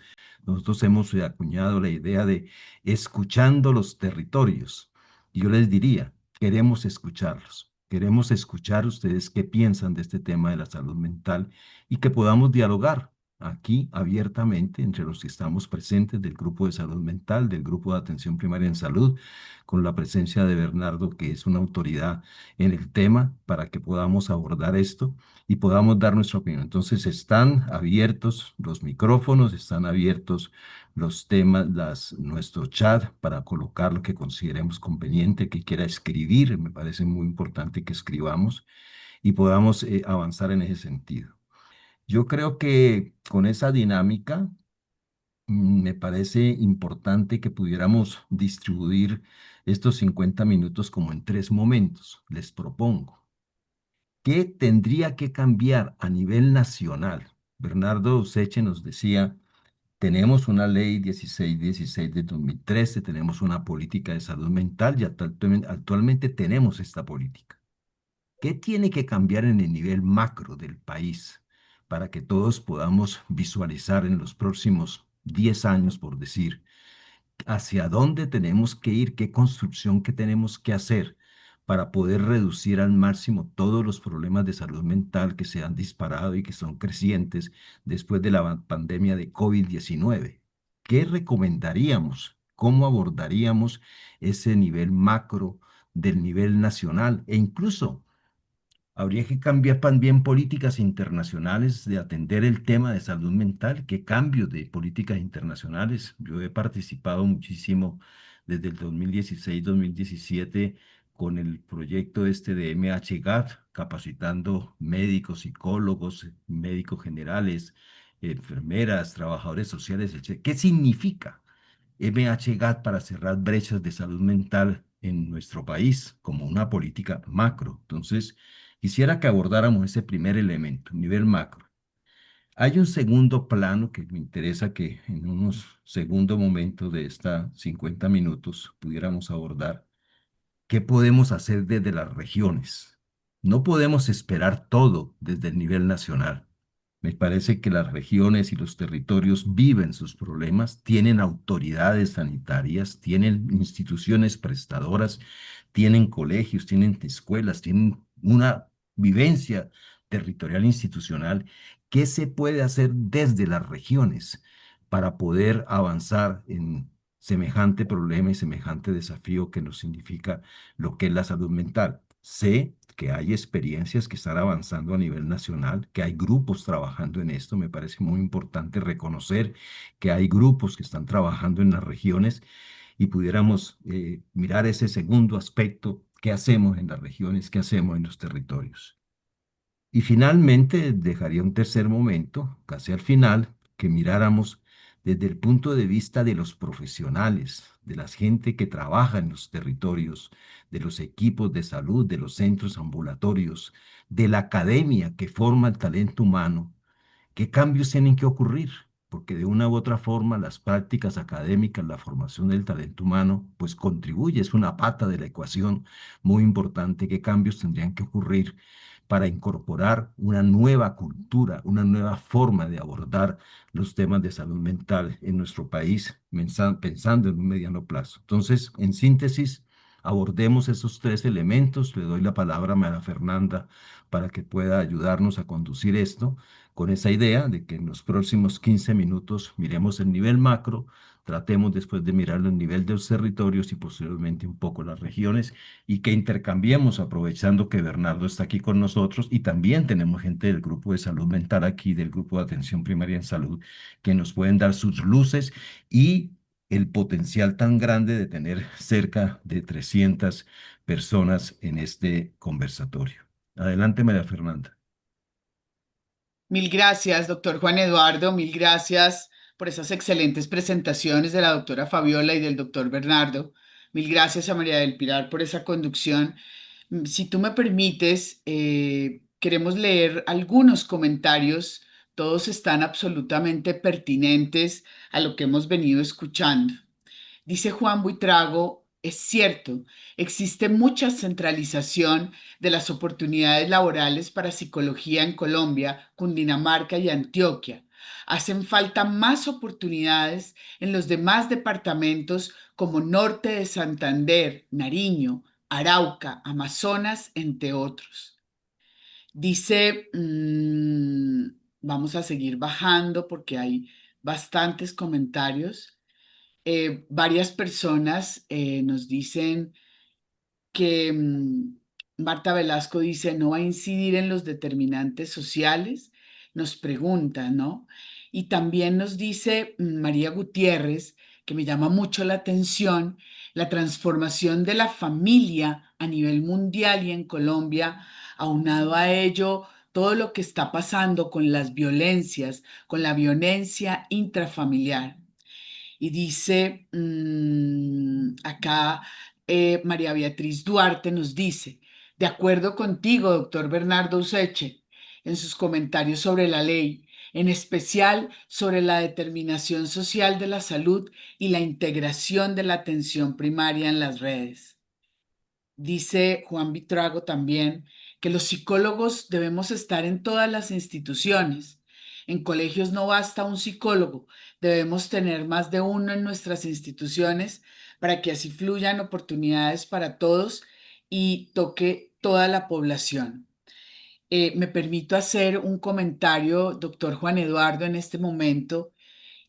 Nosotros hemos acuñado la idea de escuchando los territorios. Y yo les diría, queremos escucharlos. Queremos escuchar ustedes qué piensan de este tema de la salud mental y que podamos dialogar aquí abiertamente entre los que estamos presentes del grupo de salud mental, del grupo de atención primaria en salud, con la presencia de Bernardo, que es una autoridad en el tema, para que podamos abordar esto y podamos dar nuestra opinión. Entonces, están abiertos los micrófonos, están abiertos los temas, nuestro chat para colocar lo que consideremos conveniente, que quiera escribir. Me parece muy importante que escribamos y podamos avanzar en ese sentido. Yo creo que con esa dinámica me parece importante que pudiéramos distribuir estos 50 minutos como en tres momentos. Les propongo. ¿Qué tendría que cambiar a nivel nacional? Bernardo Useche nos decía, tenemos una ley 1616 de 2013, tenemos una política de salud mental y actualmente tenemos esta política. ¿Qué tiene que cambiar en el nivel macro del país para que todos podamos visualizar en los próximos 10 años, por decir, hacia dónde tenemos que ir, qué construcción que tenemos que hacer para poder reducir al máximo todos los problemas de salud mental que se han disparado y que son crecientes después de la pandemia de COVID-19? ¿Qué recomendaríamos? ¿Cómo abordaríamos ese nivel macro del nivel nacional? E incluso habría que cambiar también políticas internacionales de atender el tema de salud mental. ¿Qué cambios de políticas internacionales? Yo he participado muchísimo desde el 2016-2017 con el proyecto este de MHGAT, capacitando médicos, psicólogos, médicos generales, enfermeras, trabajadores sociales, etc. ¿Qué significa MHGAT para cerrar brechas de salud mental en nuestro país como una política macro? Entonces, quisiera que abordáramos ese primer elemento, nivel macro. Hay un segundo plano que me interesa que en unos segundos momentos de esta 50 minutos pudiéramos abordar. ¿Qué podemos hacer desde las regiones? No podemos esperar todo desde el nivel nacional. Me parece que las regiones y los territorios viven sus problemas, tienen autoridades sanitarias, tienen instituciones prestadoras, tienen colegios, tienen escuelas, tienen una vivencia territorial institucional. ¿Qué se puede hacer desde las regiones para poder avanzar en semejante problema y semejante desafío que nos significa lo que es la salud mental? Sé que hay experiencias que están avanzando a nivel nacional, que hay grupos trabajando en esto. Me parece muy importante reconocer que hay grupos que están trabajando en las regiones y pudiéramos mirar ese segundo aspecto, qué hacemos en las regiones, qué hacemos en los territorios. Y finalmente dejaría un tercer momento, casi al final, que miráramos desde el punto de vista de los profesionales, de la gente que trabaja en los territorios, de los equipos de salud, de los centros ambulatorios, de la academia que forma el talento humano. ¿Qué cambios tienen que ocurrir? Porque de una u otra forma las prácticas académicas, la formación del talento humano, pues contribuye, es una pata de la ecuación muy importante. ¿Qué cambios tendrían que ocurrir para incorporar una nueva cultura, una nueva forma de abordar los temas de salud mental en nuestro país, pensando en un mediano plazo? Entonces, en síntesis, abordemos esos tres elementos. Le doy la palabra a María Fernanda para que pueda ayudarnos a conducir esto con esa idea de que en los próximos 15 minutos miremos el nivel macro, tratemos después de mirarlo el nivel de los territorios y posteriormente un poco las regiones y que intercambiemos aprovechando que Bernardo está aquí con nosotros y también tenemos gente del grupo de salud mental aquí, del grupo de atención primaria en salud, que nos pueden dar sus luces y el potencial tan grande de tener cerca de 300 personas en este conversatorio. Adelante, María Fernanda. Mil gracias, doctor Juan Eduardo. Mil gracias por esas excelentes presentaciones de la doctora Fabiola y del doctor Bernardo. Mil gracias a María del Pilar por esa conducción. Si tú me permites, queremos leer algunos comentarios. Todos están absolutamente pertinentes a lo que hemos venido escuchando. Dice Juan Buitrago, es cierto, existe mucha centralización de las oportunidades laborales para psicología en Colombia, Cundinamarca y Antioquia. Hacen falta más oportunidades en los demás departamentos como Norte de Santander, Nariño, Arauca, Amazonas, entre otros. Dice, vamos a seguir bajando porque hay bastantes comentarios. Varias personas nos dicen que Marta Velasco dice no va a incidir en los determinantes sociales, nos pregunta, ¿no? Y también nos dice María Gutiérrez, que me llama mucho la atención, la transformación de la familia a nivel mundial y en Colombia, aunado a ello, todo lo que está pasando con las violencias, con la violencia intrafamiliar. Y dice acá María Beatriz Duarte nos dice, de acuerdo contigo, doctor Bernardo Useche, en sus comentarios sobre la ley, en especial sobre la determinación social de la salud y la integración de la atención primaria en las redes. Dice Juan Vitrago también que los psicólogos debemos estar en todas las instituciones. En colegios no basta un psicólogo, debemos tener más de uno en nuestras instituciones para que así fluyan oportunidades para todos y toque toda la población. Me permito hacer un comentario, doctor Juan Eduardo, en este momento,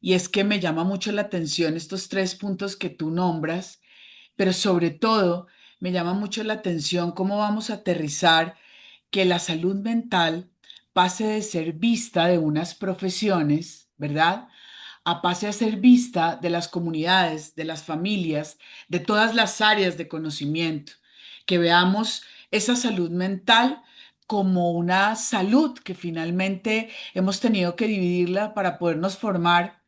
y es que me llama mucho la atención estos 3 puntos que tú nombras, pero sobre todo me llama mucho la atención cómo vamos a aterrizar que la salud mental pase de ser vista de unas profesiones, ¿verdad? A pase a ser vista de las comunidades, de las familias, de todas las áreas de conocimiento, que veamos esa salud mental como una salud que finalmente hemos tenido que dividirla para podernos formar,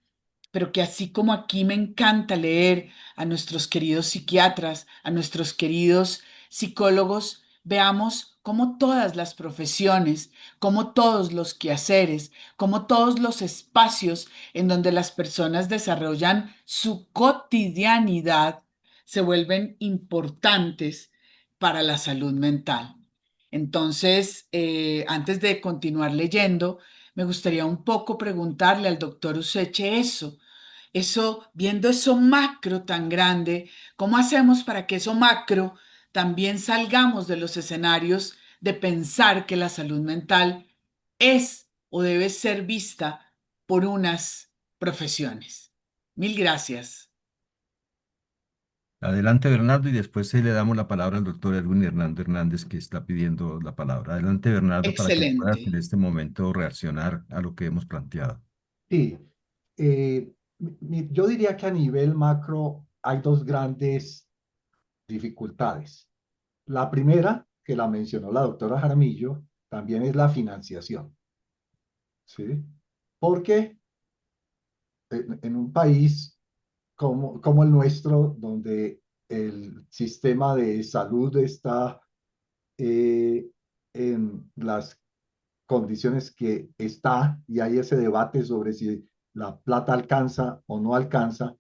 pero que así como aquí me encanta leer a nuestros queridos psiquiatras, a nuestros queridos psicólogos, veamos cómo todas las profesiones, cómo todos los quehaceres, cómo todos los espacios en donde las personas desarrollan su cotidianidad se vuelven importantes para la salud mental. Entonces, antes de continuar leyendo, me gustaría un poco preguntarle al doctor Useche viendo eso macro tan grande, ¿cómo hacemos para que eso macro también salgamos de los escenarios de pensar que la salud mental es o debe ser vista por unas profesiones? Mil gracias. Adelante, Bernardo, y después le damos la palabra al doctor Edwin Hernando Hernández, que está pidiendo la palabra. Adelante, Bernardo, para que puedas en Excelente. este momento reaccionar a lo que hemos planteado. Sí, yo diría que a nivel macro hay dos grandes dificultades. La primera, que la mencionó la doctora Jaramillo, también es la financiación, ¿sí? Porque en un país como el nuestro, donde el sistema de salud está eh, en las condiciones que está, y hay ese debate sobre si la plata alcanza o no alcanza,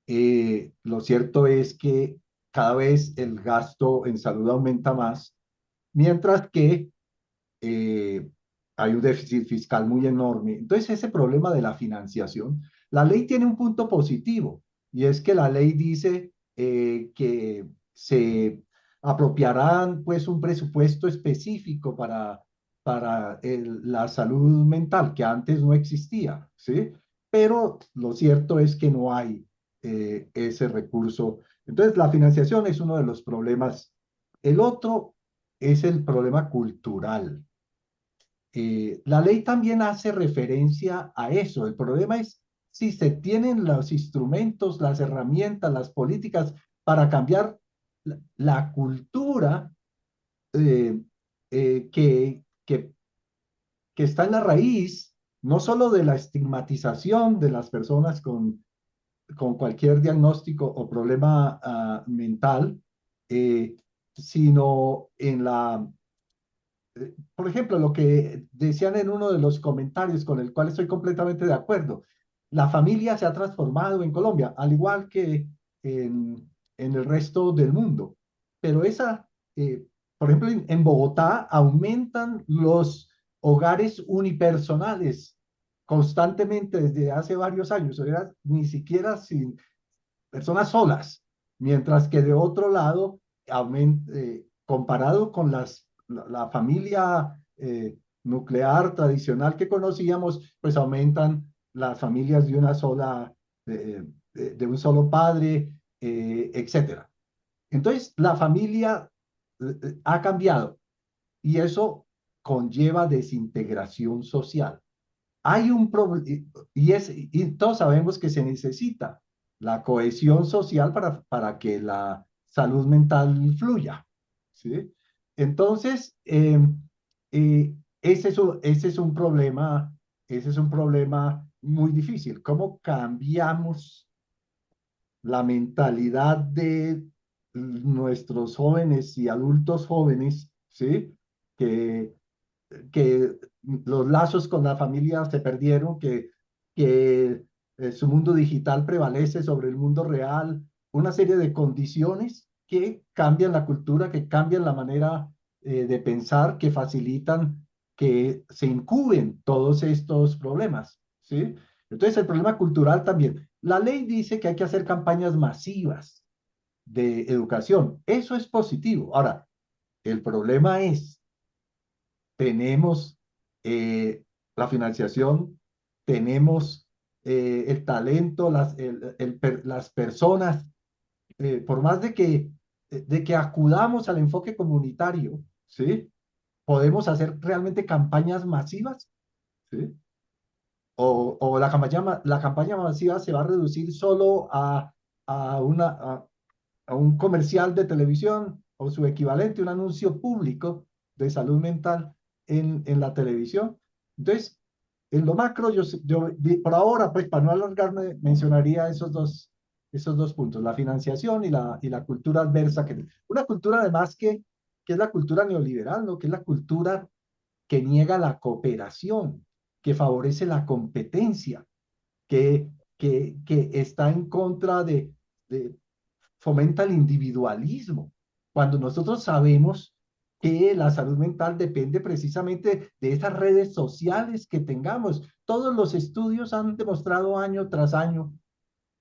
lo cierto es que cada vez el gasto en salud aumenta más, mientras que eh, hay un déficit fiscal muy enorme. Entonces, ese problema de la financiación, la ley tiene un punto positivo, y es que la ley dice que se apropiarán pues un presupuesto específico para para la salud mental, que antes no existía, ¿sí? Pero lo cierto es que no hay ese recurso. Entonces, la financiación es uno de los problemas. El otro es el problema cultural. La ley también hace referencia a eso. El problema es si se tienen los instrumentos, las herramientas, las políticas para cambiar la cultura eh, que está en la raíz, no solo de la estigmatización de las personas con cualquier diagnóstico o problema mental, eh, sino en por ejemplo, lo que decían en uno de los comentarios con el cual estoy completamente de acuerdo, la familia se ha transformado en Colombia, al igual que en el resto del mundo. Pero por ejemplo, en Bogotá aumentan los hogares unipersonales constantemente desde hace varios años, o sea, ni siquiera sin personas solas, mientras que de otro lado, comparado con la familia nuclear tradicional que conocíamos, pues aumentan las familias de una sola, de un solo padre, etcétera. Entonces, la familia ha cambiado y eso conlleva desintegración social. Hay un problema, y todos sabemos que se necesita la cohesión social para que la salud mental fluya, ¿sí? Entonces, ese es un problema muy difícil. ¿Cómo cambiamos la mentalidad de nuestros jóvenes y adultos jóvenes, ¿sí? Que que los lazos con la familia se perdieron, que su mundo digital prevalece sobre el mundo real, una serie de condiciones que cambian la cultura, que cambian la manera de pensar, que facilitan que se incuben todos estos problemas, ¿sí? Entonces, el problema cultural también. La ley dice que hay que hacer campañas masivas de educación. Eso es positivo. Ahora, el problema es tenemos la financiación, tenemos el talento, las personas, por más de que acudamos al enfoque comunitario, ¿sí? Podemos hacer realmente campañas masivas, ¿sí? O la campaña masiva se va a reducir solo a, una, a un comercial de televisión o su equivalente, un anuncio público de salud mental en la televisión. Entonces, en lo macro, por ahora, pues para no alargarme, mencionaría esos dos puntos, la financiación y la cultura adversa. Una cultura además que es la cultura neoliberal, ¿no? Que es la cultura que niega la cooperación, que favorece la competencia, que está en contra de fomenta el individualismo, cuando nosotros sabemos que la salud mental depende precisamente de esas redes sociales que tengamos. Todos los estudios han demostrado año tras año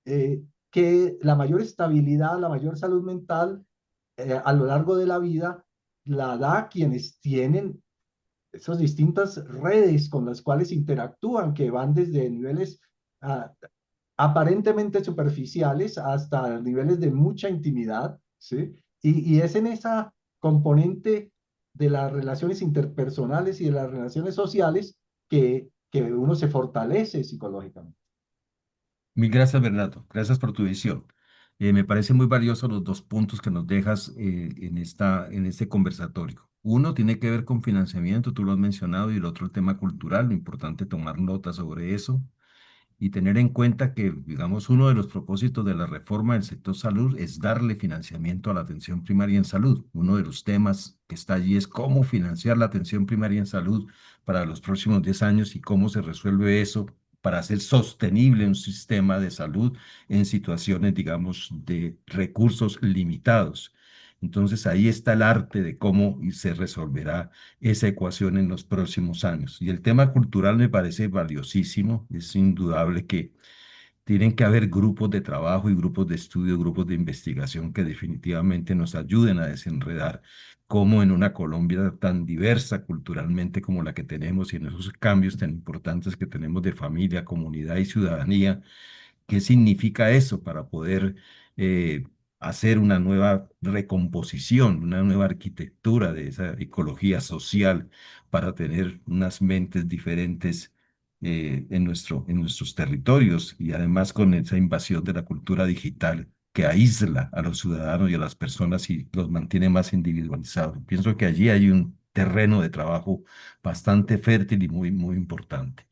que la mayor estabilidad, la mayor salud mental a lo largo de la vida la da quienes tienen esas distintas redes con las cuales interactúan, que van desde niveles ah, aparentemente superficiales hasta niveles de mucha intimidad, ¿sí? Y es en esa componente de las relaciones interpersonales y de las relaciones sociales que uno se fortalece psicológicamente. Mil gracias, Bernardo. Gracias por tu visión. Me parece muy valioso los dos puntos que nos dejas en este conversatorio. Uno tiene que ver con financiamiento, tú lo has mencionado, y el otro el tema cultural, lo importante tomar nota sobre eso y tener en cuenta que, digamos, uno de los propósitos de la reforma del sector salud es darle financiamiento a la atención primaria en salud. Uno de los temas que está allí es cómo financiar la atención primaria en salud para los próximos 10 años y cómo se resuelve eso para hacer sostenible un sistema de salud en situaciones, digamos, de recursos limitados. Entonces ahí está el arte de cómo se resolverá esa ecuación en los próximos años. Y el tema cultural me parece valiosísimo. Es indudable que tienen que haber grupos de trabajo y grupos de estudio, grupos de investigación que definitivamente nos ayuden a desenredar cómo en una Colombia tan diversa culturalmente como la que tenemos y en esos cambios tan importantes que tenemos de familia, comunidad y ciudadanía, ¿qué significa eso para poder eh, hacer una nueva recomposición, una nueva arquitectura de esa ecología social para tener unas mentes diferentes en nuestros territorios y además con esa invasión de la cultura digital que aísla a los ciudadanos y a las personas y los mantiene más individualizados? Pienso que allí hay un terreno de trabajo bastante fértil y muy, muy importante.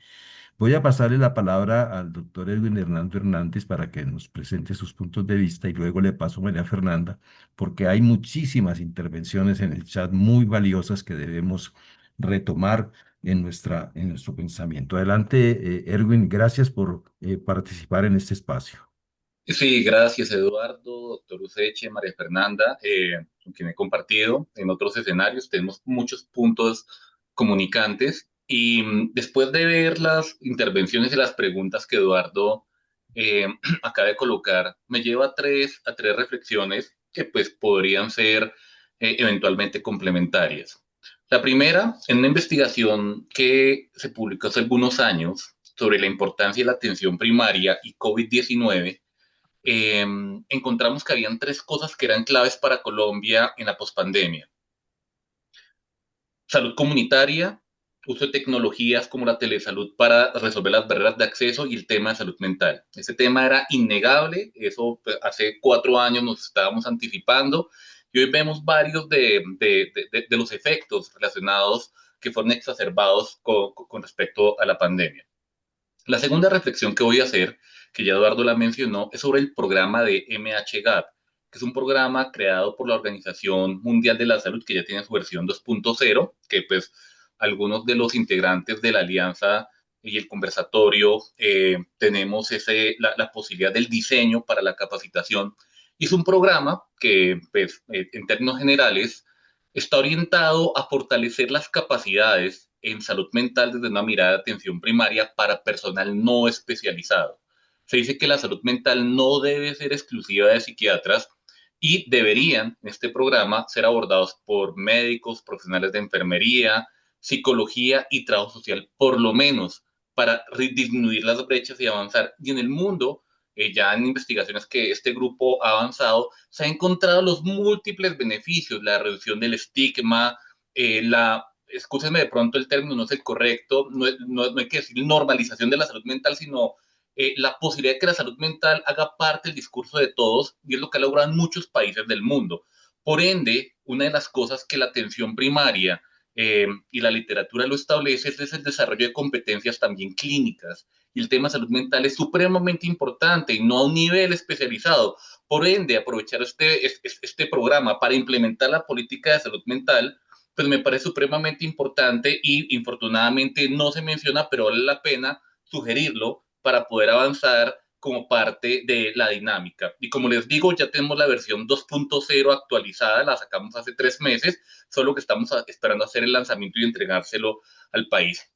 Voy a pasarle la palabra al doctor Edwin Hernando Hernández para que nos presente sus puntos de vista y luego le paso a María Fernanda, porque hay muchísimas intervenciones en el chat muy valiosas que debemos retomar en nuestro pensamiento. Adelante, Erwin, gracias por participar en este espacio. Sí, gracias Eduardo, doctor Useche, María Fernanda, con quien he compartido en otros escenarios. Tenemos muchos puntos comunicantes y después de ver las intervenciones y las preguntas que Eduardo eh, acaba de colocar, me lleva a tres reflexiones que pues podrían ser eventualmente complementarias. La primera, en una investigación que se publicó hace algunos años sobre la importancia de la atención primaria y COVID-19, eh, encontramos que habían tres cosas que eran claves para Colombia en la pospandemia: salud comunitaria, uso de tecnologías como la telesalud para resolver las barreras de acceso y el tema de salud mental. Ese tema era innegable, eso pues, hace 4 años nos estábamos anticipando y hoy vemos varios de los efectos relacionados que fueron exacerbados con respecto a la pandemia. La segunda reflexión que voy a hacer, que ya Eduardo la mencionó, es sobre el programa de MHGAP, que es un programa creado por la Organización Mundial de la Salud, que ya tiene su versión 2.0, que pues algunos de los integrantes de la alianza y el conversatorio tenemos la posibilidad del diseño para la capacitación. Y es un programa que, pues, en términos generales, está orientado a fortalecer las capacidades en salud mental desde una mirada de atención primaria para personal no especializado. Se dice que la salud mental no debe ser exclusiva de psiquiatras y deberían, en este programa, ser abordados por médicos, profesionales de enfermería, psicología y trabajo social, por lo menos para disminuir las brechas y avanzar. Y en el mundo, ya en investigaciones que este grupo ha avanzado, se han encontrado los múltiples beneficios: la reducción del estigma, escúchenme de pronto el término no es el correcto, no hay que decir normalización de la salud mental, sino la posibilidad de que la salud mental haga parte del discurso de todos, y es lo que ha logrado en muchos países del mundo. Por ende, una de las cosas que la atención primaria y la literatura lo establece es el desarrollo de competencias también clínicas. Y el tema de salud mental es supremamente importante y no a un nivel especializado. Por ende, aprovechar este programa para implementar la política de salud mental, pues me parece supremamente importante y infortunadamente no se menciona, pero vale la pena sugerirlo para poder avanzar como parte de la dinámica. Y como les digo, ya tenemos la versión 2.0 actualizada, la sacamos hace 3 meses, solo que estamos esperando hacer el lanzamiento y entregárselo al país.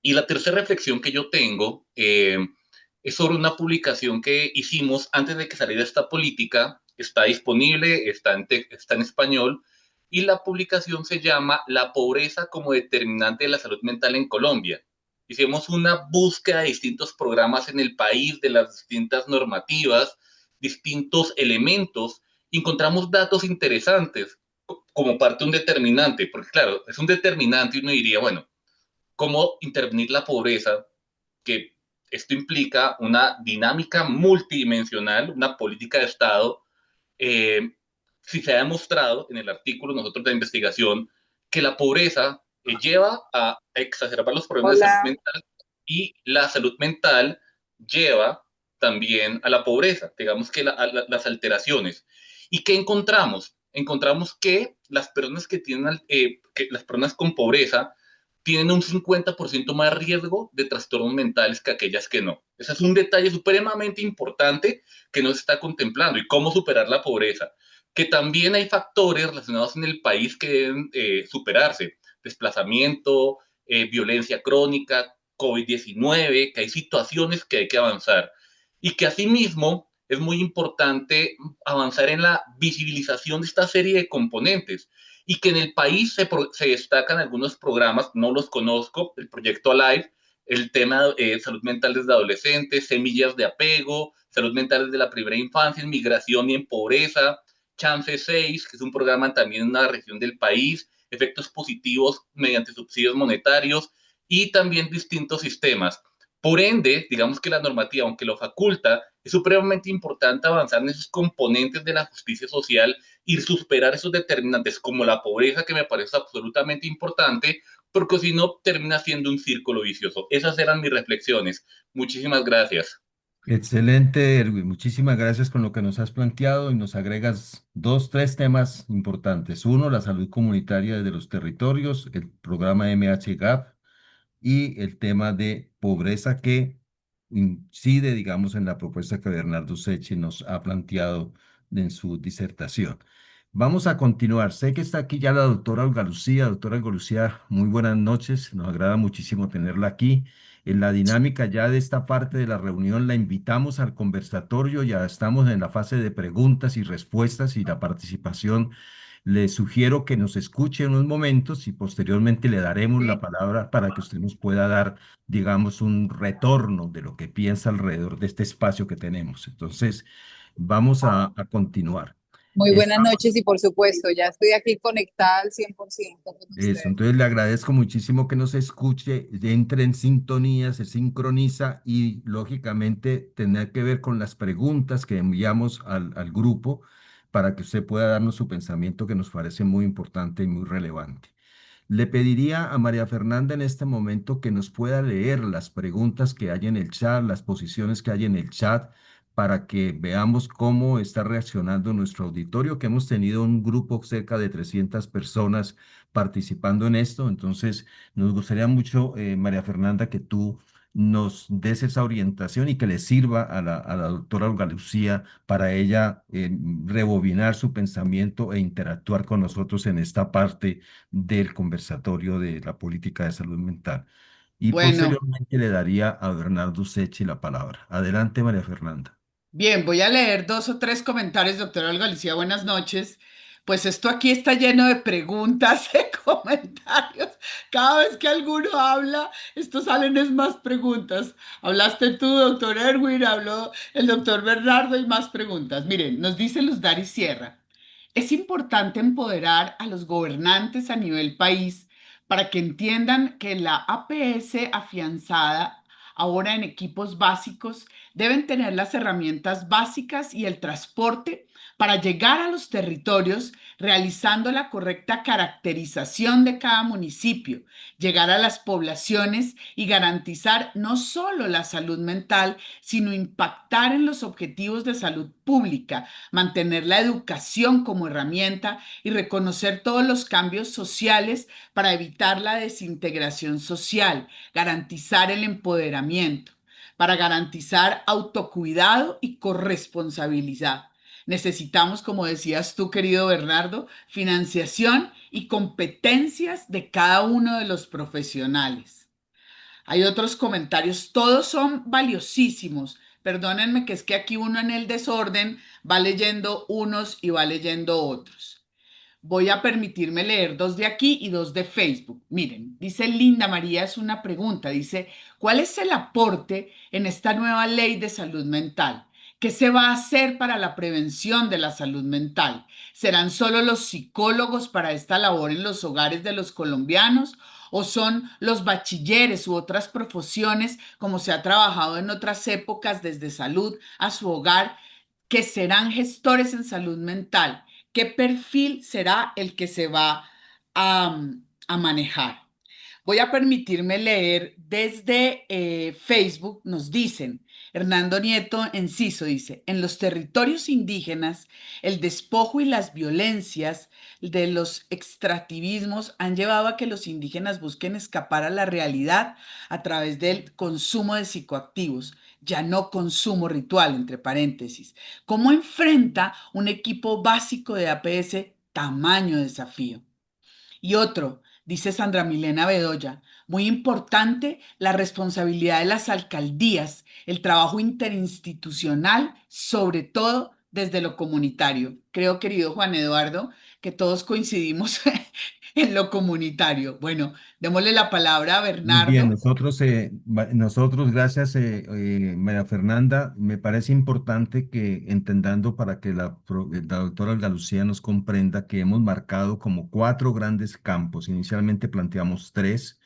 Y la tercera reflexión que yo tengo es sobre una publicación que hicimos antes de que saliera esta política. Está disponible, está en español, y la publicación se llama La pobreza como determinante de la salud mental en Colombia. Hicimos una búsqueda de distintos programas en el país, de las distintas normativas, distintos elementos, y encontramos datos interesantes como parte de un determinante, porque claro, es un determinante y uno diría, bueno, cómo intervenir la pobreza, que esto implica una dinámica multidimensional, una política de Estado. eh, si se ha demostrado en el artículo nosotros de investigación que la pobreza lleva a exacerbar los problemas de salud Hola. mental, y la salud mental lleva también a la pobreza, digamos que las alteraciones. ¿Y qué encontramos? Encontramos que las personas que las personas con pobreza tienen un 50% más riesgo de trastornos mentales que aquellas que no. Ese es un detalle supremamente importante que no se está contemplando. ¿Y cómo superar la pobreza? Que también hay factores relacionados en el país que deben superarse: desplazamiento, violencia crónica, COVID-19, que hay situaciones que hay que avanzar. Y que asimismo es muy importante avanzar en la visibilización de esta serie de componentes. y que en el país se destacan algunos programas, no los conozco, el proyecto Alive, el tema salud mental desde adolescentes, semillas de apego, salud mental desde la primera infancia, en migración y en pobreza, Chance 6, que es un programa también en una región del país, efectos positivos mediante subsidios monetarios y también distintos sistemas. Por ende, digamos que la normativa, aunque lo faculta, es supremamente importante avanzar en esos componentes de la justicia social y superar esos determinantes como la pobreza, que me parece absolutamente importante, porque si no termina siendo un círculo vicioso. Esas eran mis reflexiones. Muchísimas gracias. Excelente, Erwin. Muchísimas gracias con lo que nos has planteado y nos agregas dos, tres temas importantes. Uno, la salud comunitaria de los territorios, el programa MHGAP y el tema de pobreza que incide, digamos, en la propuesta que Bernardo Sechi nos ha planteado en su disertación. Vamos a continuar. Sé que está aquí ya la doctora Olga Lucía. Doctora Olga Lucía, muy buenas noches. Nos agrada muchísimo tenerla aquí. En la dinámica ya de esta parte de la reunión la invitamos al conversatorio. Ya estamos en la fase de preguntas y respuestas y la participación. Le sugiero que nos escuche unos momentos y posteriormente le daremos la palabra para que usted nos pueda dar, digamos, un retorno de lo que piensa alrededor de este espacio que tenemos. Entonces, vamos a continuar. Muy buenas Estamos noches y por supuesto, ya estoy aquí conectada al 100% con Eso, ustedes. entonces le agradezco muchísimo que nos escuche, entre en sintonía, se sincroniza y lógicamente tener que ver con las preguntas que enviamos al grupo para que usted pueda darnos su pensamiento que nos parece muy importante y muy relevante. Le pediría a María Fernanda en este momento que nos pueda leer las preguntas que hay en el chat, las posiciones que hay en el chat, para que veamos cómo está reaccionando nuestro auditorio, que hemos tenido un grupo cerca de 300 personas participando en esto. Entonces, nos gustaría mucho, María Fernanda, que tú nos des esa orientación y que le sirva a la doctora Olga Lucía para ella rebobinar su pensamiento e interactuar con nosotros en esta parte del conversatorio de la política de salud mental. Y Bueno, posteriormente le daría a Bernardo Sechi la palabra. Adelante, María Fernanda. bien, voy a leer dos o tres comentarios, doctora Olga Lucía, buenas noches. Pues esto aquí está lleno de preguntas, de comentarios. Cada vez que alguno habla, esto salen es más preguntas. Hablaste tú, doctor Erwin, habló el doctor Bernardo y más preguntas. Miren, nos dice Luz Dari Sierra. Es importante empoderar a los gobernantes a nivel país para que entiendan que la APS afianzada ahora en equipos básicos deben tener las herramientas básicas y el transporte para llegar a los territorios realizando la correcta caracterización de cada municipio, llegar a las poblaciones y garantizar no solo la salud mental, sino impactar en los objetivos de salud pública, mantener la educación como herramienta y reconocer todos los cambios sociales para evitar la desintegración social, garantizar el empoderamiento, para garantizar autocuidado y corresponsabilidad. Necesitamos, como decías tú, querido Bernardo, financiación y competencias de cada uno de los profesionales. Hay otros comentarios, todos son valiosísimos. Perdónenme que es que aquí uno en el desorden va leyendo unos y va leyendo otros. Voy a permitirme leer dos de aquí y dos de Facebook. Miren, dice Linda María, es una pregunta, dice, ¿cuál es el aporte en esta nueva ley de salud mental? ¿Qué se va a hacer para la prevención de la salud mental? ¿Serán solo los psicólogos para esta labor en los hogares de los colombianos? ¿O son los bachilleres u otras profesiones, como se ha trabajado en otras épocas desde salud a su hogar, que serán gestores en salud mental? ¿Qué perfil será el que se va a manejar? Voy a permitirme leer desde Facebook, nos dicen, Hernando Nieto Enciso dice, en los territorios indígenas, el despojo y las violencias de los extractivismos han llevado a que los indígenas busquen escapar a la realidad a través del consumo de psicoactivos, ya no consumo ritual, entre paréntesis. ¿Cómo enfrenta un equipo básico de APS tamaño desafío? Y otro, dice Sandra Milena Bedoya, muy importante la responsabilidad de las alcaldías, el trabajo interinstitucional, sobre todo desde lo comunitario. Creo, querido Juan Eduardo, que todos coincidimos en lo comunitario. Bueno, démosle la palabra a Muy bien, Bernardo. nosotros, gracias, María Fernanda, me parece importante que entendando para que la doctora Olga Lucía nos comprenda que hemos marcado como cuatro grandes campos. Inicialmente planteamos tres.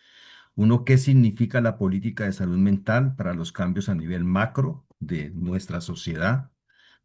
Uno, ¿qué significa la política de salud mental para los cambios a nivel macro de nuestra sociedad?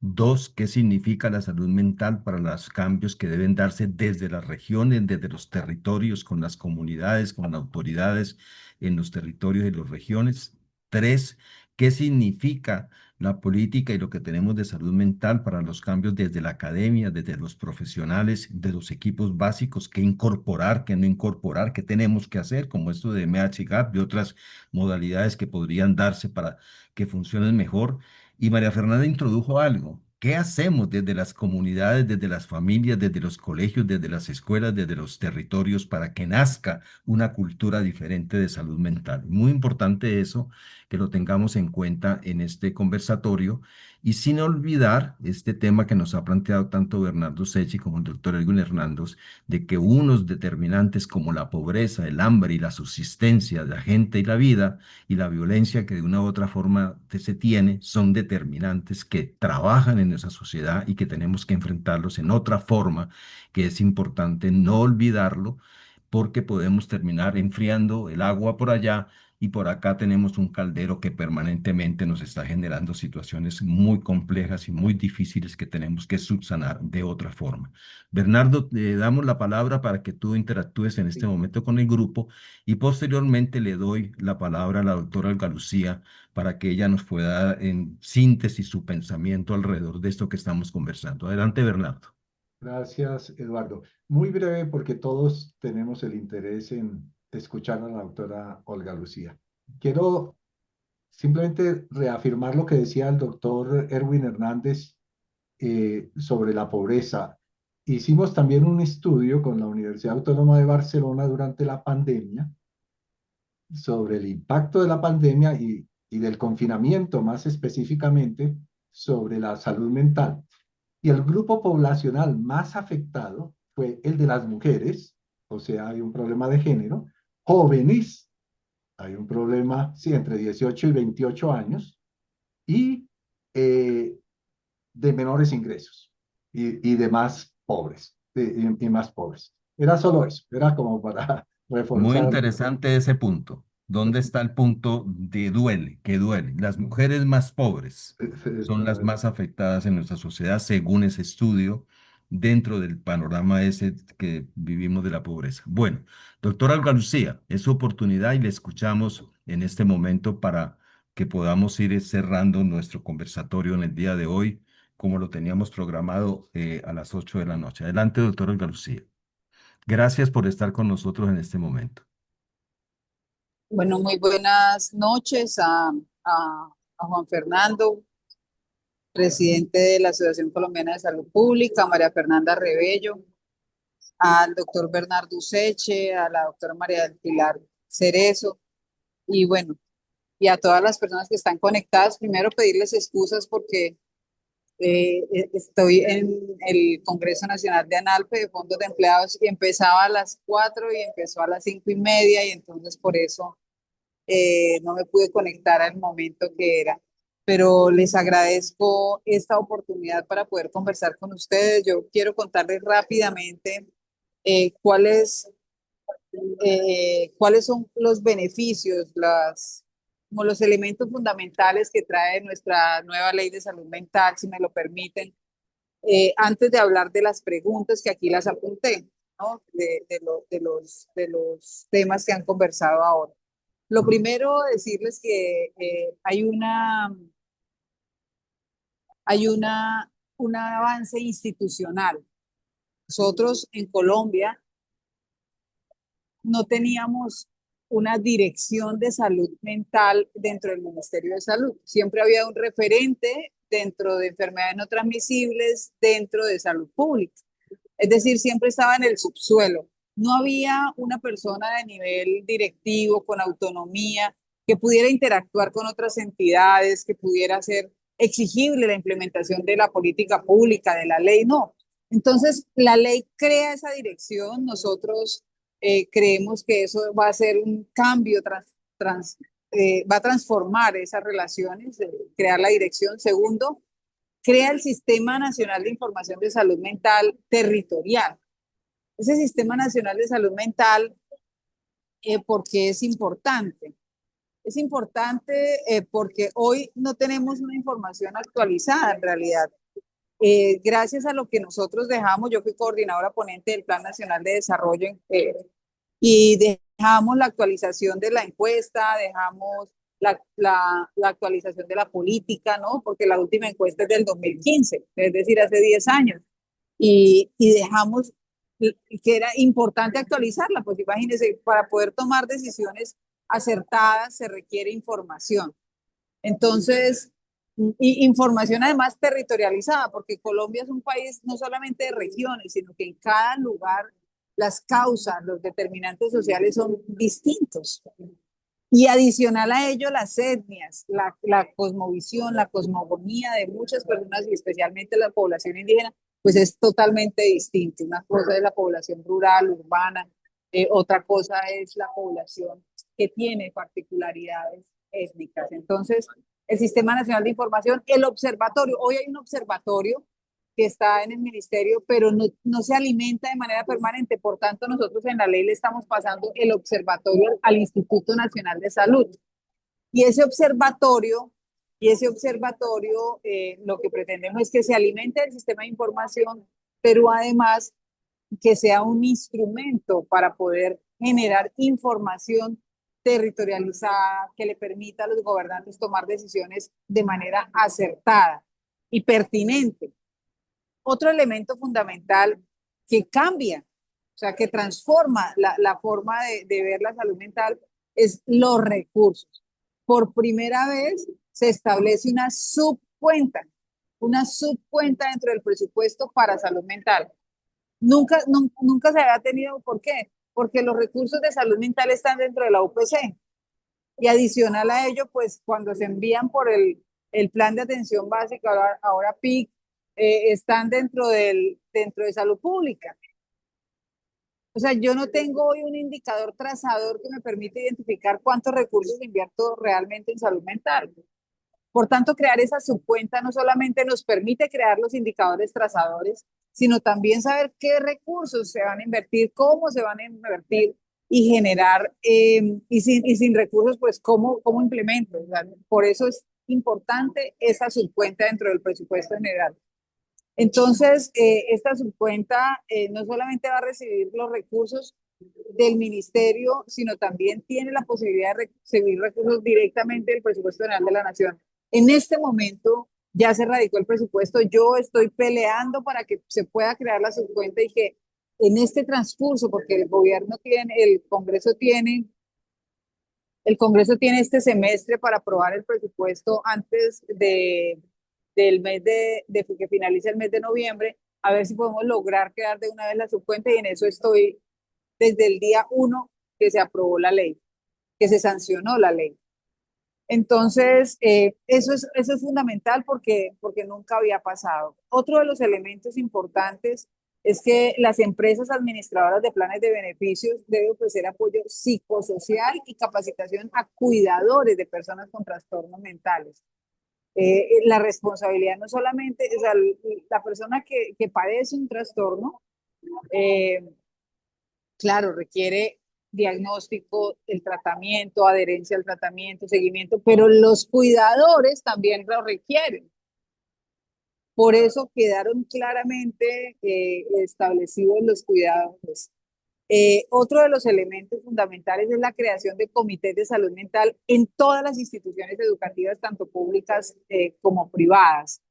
Dos, ¿qué significa la salud mental para los cambios que deben darse desde las regiones, desde los territorios, con las comunidades, con las autoridades en los territorios y las regiones? Tres, ¿qué significa la política y lo que tenemos de salud mental para los cambios desde la academia, desde los profesionales, de los equipos básicos? ¿Qué incorporar, qué no incorporar, qué tenemos que hacer, como esto de MHGAP y otras modalidades que podrían darse para que funcionen mejor? Y María Fernanda introdujo algo. ¿Qué hacemos desde las comunidades, desde las familias, desde los colegios, desde las escuelas, desde los territorios para que nazca una cultura diferente de salud mental? Muy importante eso, que lo tengamos en cuenta en este conversatorio y sin olvidar este tema que nos ha planteado tanto Bernardo Secchi como el doctor Edwin Hernández, de que unos determinantes como la pobreza, el hambre y la subsistencia de la gente y la vida y la violencia que de una u otra forma se tiene son determinantes que trabajan en esa sociedad y que tenemos que enfrentarlos en otra forma, que es importante no olvidarlo porque podemos terminar enfriando el agua por allá y por acá tenemos un caldero que permanentemente nos está generando situaciones muy complejas y muy difíciles que tenemos que subsanar de otra forma. Bernardo, te damos la palabra para que tú interactúes en este momento con el grupo y posteriormente le doy la palabra a la doctora Olga Lucía para que ella nos pueda dar en síntesis su pensamiento alrededor de esto que estamos conversando. Adelante, Bernardo. Gracias, Eduardo. Muy breve porque todos tenemos el interés en escuchar a la doctora Olga Lucía. Quiero simplemente reafirmar lo que decía el doctor Erwin Hernández sobre la pobreza. Hicimos también un estudio con la Universidad Autónoma de Barcelona durante la pandemia sobre el impacto de la pandemia y del confinamiento, más específicamente sobre la salud mental. Y el grupo poblacional más afectado fue el de las mujeres, o sea, hay un problema de género, jóvenes, hay un problema, sí, entre 18 y 28 años, y de menores ingresos y de más pobres, y más pobres. Era solo eso, era como para Muy reforzar. interesante ese punto. ¿Dónde está el punto de duele, que duele? Las mujeres más pobres son las más afectadas en nuestra sociedad según ese estudio dentro del panorama ese que vivimos de la pobreza. Bueno, doctora Olga Lucía, es su oportunidad y le escuchamos en este momento para que podamos ir cerrando nuestro conversatorio en el día de hoy, como lo teníamos programado a las 8 de la noche. Adelante, doctora Olga Lucía. Gracias por estar con nosotros en este momento. Bueno, muy buenas noches a Juan Fernando, presidente de la Asociación Colombiana de Salud Pública, a María Fernanda Rebello, al doctor Bernardo Useche, a la doctora María del Pilar Cerezo, y bueno, y a todas las personas que están conectadas. Primero pedirles excusas porque estoy en el Congreso Nacional de ANALPE, de Fondos de Empleados, y empezaba a las 4 y empezó a las 5:30, y entonces por eso no me pude conectar al momento que era. Pero les agradezco esta oportunidad para poder conversar con ustedes. Yo quiero contarles rápidamente cuáles son los beneficios, como los elementos fundamentales que trae nuestra nueva ley de salud mental, si me lo permiten, antes de hablar de las preguntas que aquí las apunté, ¿no? De los temas que han conversado ahora. Lo primero, decirles que un avance institucional. Nosotros en Colombia no teníamos una dirección de salud mental dentro del Ministerio de Salud. Siempre había un referente dentro de enfermedades no transmisibles, dentro de salud pública. Es decir, siempre estaba en el subsuelo. No había una persona de nivel directivo, con autonomía, que pudiera interactuar con otras entidades, que pudiera ser exigible la implementación de la política pública, de la ley. No, Entonces, la ley crea esa dirección. Nosotros creemos que eso va a ser un cambio, va a transformar esas relaciones, crear la dirección. Segundo, crea el Sistema Nacional de Información de Salud Mental territorial. Ese Sistema Nacional de Salud Mental, ¿por qué es importante? Es importante porque hoy no tenemos una información actualizada en realidad. Gracias a lo que nosotros dejamos, yo fui coordinadora ponente del Plan Nacional de Desarrollo y dejamos la actualización de la encuesta, dejamos la actualización de la política, ¿no? Porque la última encuesta es del 2015, es decir, hace 10 años. Y dejamos que era importante actualizarla, pues imagínense, para poder tomar decisiones acertadas se requiere información. Entonces, información además territorializada, porque Colombia es un país no solamente de regiones, sino que en cada lugar las causas, los determinantes sociales son distintos. Y adicional a ello, las etnias, la cosmovisión, la cosmogonía de muchas personas y especialmente la población indígena, pues es totalmente distinto. Una cosa es la población rural, urbana, otra cosa es la población que tiene particularidades étnicas. Entonces, el Sistema Nacional de Información, el observatorio, hoy hay un observatorio que está en el ministerio, pero no se alimenta de manera permanente. Por tanto, nosotros en la ley le estamos pasando el observatorio al Instituto Nacional de Salud. Y ese observatorio, lo que pretendemos es que se alimente del sistema de información, pero además que sea un instrumento para poder generar información territorializada que le permita a los gobernantes tomar decisiones de manera acertada y pertinente. Otro elemento fundamental que cambia, o sea, que transforma la forma de ver la salud mental es los recursos. Por primera vez se establece una subcuenta dentro del presupuesto para salud mental. Nunca se había tenido. ¿Por qué? Porque los recursos de salud mental están dentro de la UPC. Y adicional a ello, pues cuando se envían por el plan de atención básica, ahora PIC, están dentro de salud pública. O sea, yo no tengo hoy un indicador trazador que me permite identificar cuántos recursos invierto realmente en salud mental. Por tanto, crear esa subcuenta no solamente nos permite crear los indicadores trazadores, sino también saber qué recursos se van a invertir, cómo se van a invertir y generar, y sin recursos, pues cómo implemento. O sea, por eso es importante esa subcuenta dentro del presupuesto general. Entonces, esta subcuenta no solamente va a recibir los recursos del ministerio, sino también tiene la posibilidad de recibir recursos directamente del presupuesto general de la Nación. En este momento ya se radicó el presupuesto, yo estoy peleando para que se pueda crear la subcuenta y que en este transcurso, porque el Congreso tiene este semestre para aprobar el presupuesto antes del mes de que finalice el mes de noviembre, a ver si podemos lograr crear de una vez la subcuenta, y en eso estoy desde el día 1 que se aprobó la ley, que se sancionó la ley. Entonces, eso es fundamental porque nunca había pasado. Otro de los elementos importantes es que las empresas administradoras de planes de beneficios deben ofrecer apoyo psicosocial y capacitación a cuidadores de personas con trastornos mentales. La responsabilidad no solamente, o sea, la persona que padece un trastorno, claro, requiere diagnóstico, el tratamiento, adherencia al tratamiento, seguimiento, pero los cuidadores también lo requieren. Por eso quedaron claramente establecidos los cuidadores. Otro de los elementos fundamentales es la creación de comités de salud mental en todas las instituciones educativas, tanto públicas como privadas.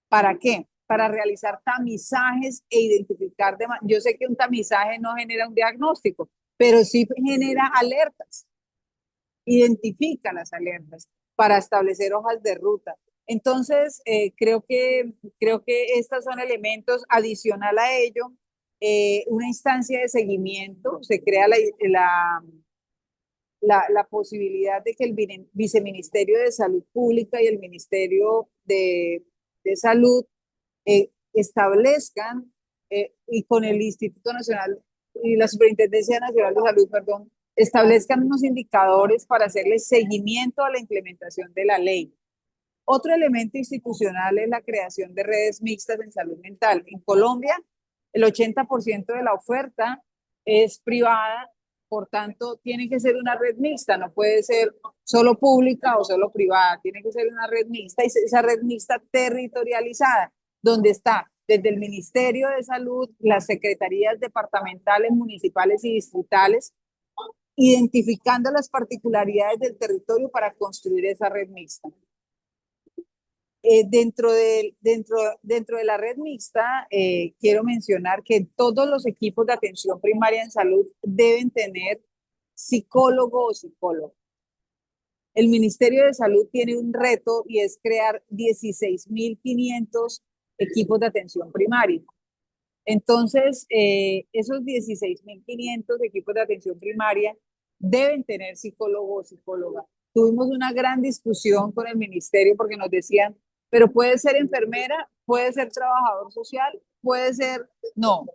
¿Para qué? Para realizar tamizajes e identificar. Yo sé que un tamizaje no genera un diagnóstico, pero sí genera alertas. Identifica las alertas para establecer hojas de ruta. Entonces, creo que estos son elementos. Adicional a ello, una instancia de seguimiento, se crea la posibilidad de que el Viceministerio de Salud Pública y el Ministerio de Salud establezcan y con el Instituto Nacional y la Superintendencia Nacional de Salud, perdón, establezcan unos indicadores para hacerle seguimiento a la implementación de la ley. Otro elemento institucional es la creación de redes mixtas en salud mental. En Colombia, el 80% de la oferta es privada, por tanto, tiene que ser una red mixta, no puede ser solo pública o solo privada, tiene que ser una red mixta y esa red mixta territorializada, donde está desde el Ministerio de Salud, las secretarías departamentales, municipales y distritales, identificando las particularidades del territorio para construir esa red mixta. Dentro de la red mixta, quiero mencionar que todos los equipos de atención primaria en salud deben tener psicólogo o psicóloga. El Ministerio de Salud tiene un reto y es crear 16.500 equipos de atención primaria. Entonces, esos 16.500 equipos de atención primaria deben tener psicólogo o psicóloga. Tuvimos una gran discusión con el ministerio porque nos decían, pero puede ser enfermera, puede ser trabajador social, puede ser, no,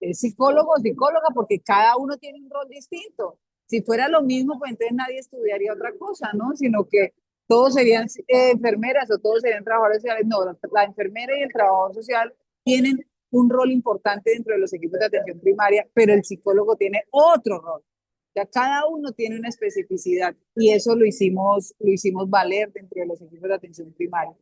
es psicólogo o psicóloga porque cada uno tiene un rol distinto. Si fuera lo mismo, pues entonces nadie estudiaría otra cosa, ¿no? Sino que todos serían enfermeras o todos serían trabajadores sociales. No, la enfermera y el trabajador social tienen un rol importante dentro de los equipos de atención primaria, pero el psicólogo tiene otro rol. Ya cada uno tiene una especificidad y eso lo hicimos valer dentro de los equipos de atención primaria.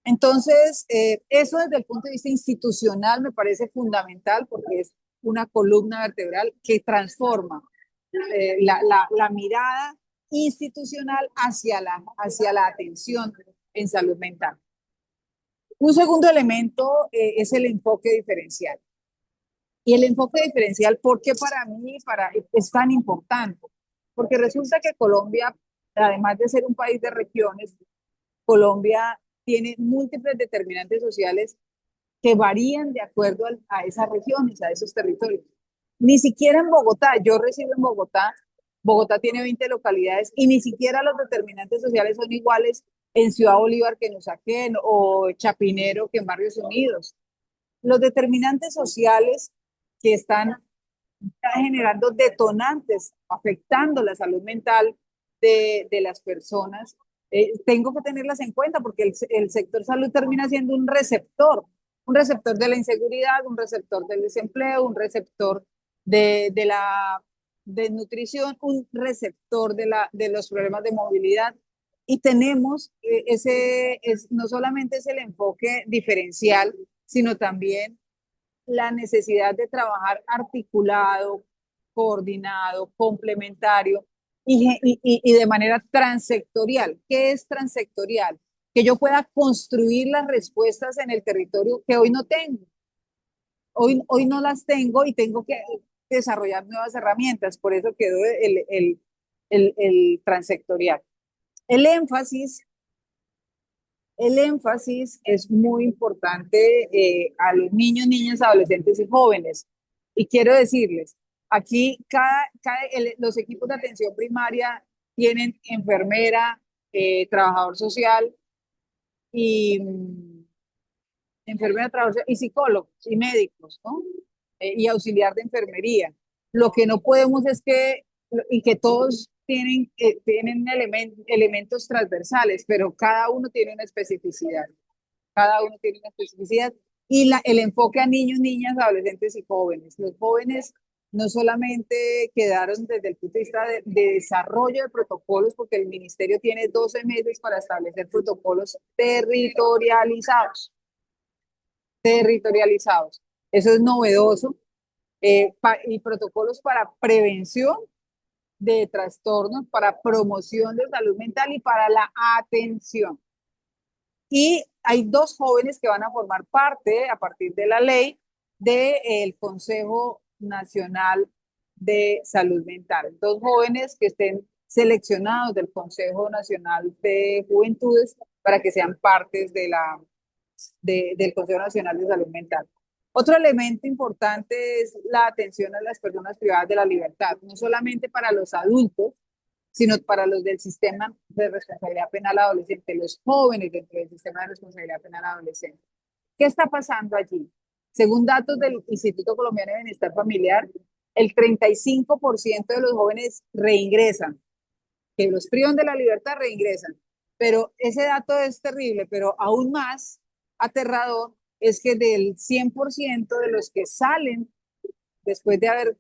Entonces, eso desde el punto de vista institucional me parece fundamental porque es una columna vertebral que transforma la mirada institucional hacia la atención en salud mental. Un segundo elemento es el enfoque diferencial. Y el enfoque diferencial, ¿por qué para mí es tan importante? Porque resulta que Colombia, además de ser un país de regiones, Colombia tiene múltiples determinantes sociales que varían de acuerdo a esas regiones, a esos territorios. Ni siquiera en Bogotá, yo resido en Bogotá, Bogotá tiene 20 localidades y ni siquiera los determinantes sociales son iguales en Ciudad Bolívar que en Usaquén o Chapinero que en Barrios Unidos. Los determinantes sociales que están generando detonantes, afectando la salud mental de las personas, tengo que tenerlas en cuenta porque el sector salud termina siendo un receptor de la inseguridad, un receptor del desempleo, un receptor de la desnutrición, un receptor de los problemas de movilidad. Y tenemos no solamente es el enfoque diferencial, sino también la necesidad de trabajar articulado, coordinado, complementario y de manera transectorial. ¿Qué es transectorial? Que yo pueda construir las respuestas en el territorio que hoy no tengo. Hoy no las tengo y tengo que desarrollar nuevas herramientas. Por eso quedó el transectorial. El énfasis es muy importante a los niños, niñas, adolescentes y jóvenes. Y quiero decirles, aquí los equipos de atención primaria tienen enfermera, trabajador social y y psicólogos y médicos, ¿no? Y auxiliar de enfermería. Lo que no podemos es que todos tienen elementos transversales, pero cada uno tiene una especificidad. Cada uno tiene una especificidad. Y el enfoque a niños, niñas, adolescentes y jóvenes. Los jóvenes no solamente quedaron desde el punto de vista de desarrollo de protocolos, porque el ministerio tiene 12 meses para establecer protocolos territorializados. Eso es novedoso. Y protocolos para prevención de trastornos, para promoción de salud mental y para la atención. Y hay 2 jóvenes que van a formar parte, a partir de la ley, del Consejo Nacional de Salud Mental. 2 jóvenes que estén seleccionados del Consejo Nacional de Juventudes para que sean partes del Consejo Nacional de Salud Mental. Otro elemento importante es la atención a las personas privadas de la libertad, no solamente para los adultos, sino para los del sistema de responsabilidad penal adolescente, los jóvenes dentro del sistema de responsabilidad penal adolescente. ¿Qué está pasando allí? Según datos del Instituto Colombiano de Bienestar Familiar, el 35% de los jóvenes reingresan, que los privan de la libertad reingresan. Pero ese dato es terrible, pero aún más aterrador es que del 100% de los que salen después de haber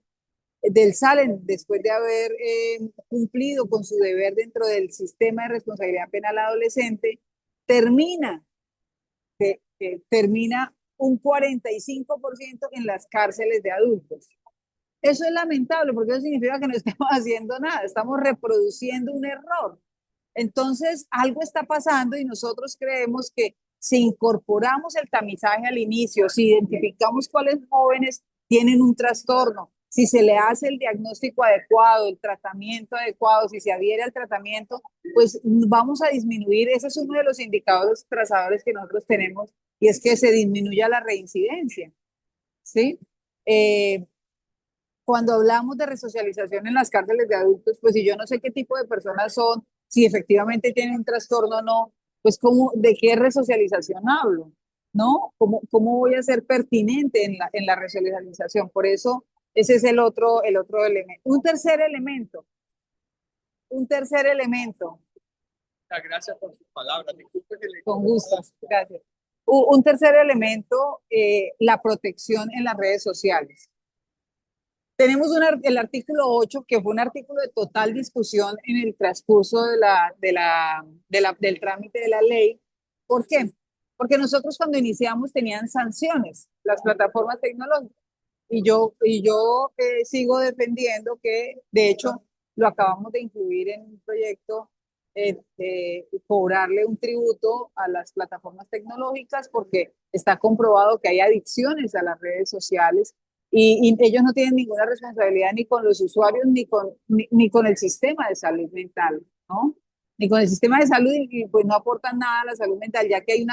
cumplido con su deber dentro del sistema de responsabilidad penal adolescente, termina un 45% en las cárceles de adultos. Eso es lamentable porque eso significa que no estamos haciendo nada, estamos reproduciendo un error. Entonces, algo está pasando y nosotros creemos que si incorporamos el tamizaje al inicio, si identificamos cuáles jóvenes tienen un trastorno, si se le hace el diagnóstico adecuado, el tratamiento adecuado, si se adhiere al tratamiento, pues vamos a disminuir. Ese es uno de los indicadores trazadores que nosotros tenemos y es que se disminuya la reincidencia, ¿sí? Cuando hablamos de resocialización en las cárceles de adultos, pues si yo no sé qué tipo de personas son, si efectivamente tienen un trastorno o no, pues ¿de qué resocialización hablo? ¿No? ¿Cómo voy a ser pertinente en la resocialización? Por eso, ese es el otro elemento. Un tercer elemento. Gracias por sus palabras. Con gusto, gracias. Un tercer elemento, la protección en las redes sociales. Tenemos el artículo 8, que fue un artículo de total discusión en el transcurso del trámite de la ley. ¿Por qué? Porque nosotros cuando iniciamos tenían sanciones las plataformas tecnológicas. Y yo sigo defendiendo que, de hecho, lo acabamos de incluir en un proyecto, cobrarle un tributo a las plataformas tecnológicas porque está comprobado que hay adicciones a las redes sociales. Y ellos no tienen ninguna responsabilidad ni con los usuarios ni con el sistema de salud mental, ¿no? Ni con el sistema de salud y pues no aportan nada a la salud mental, ya que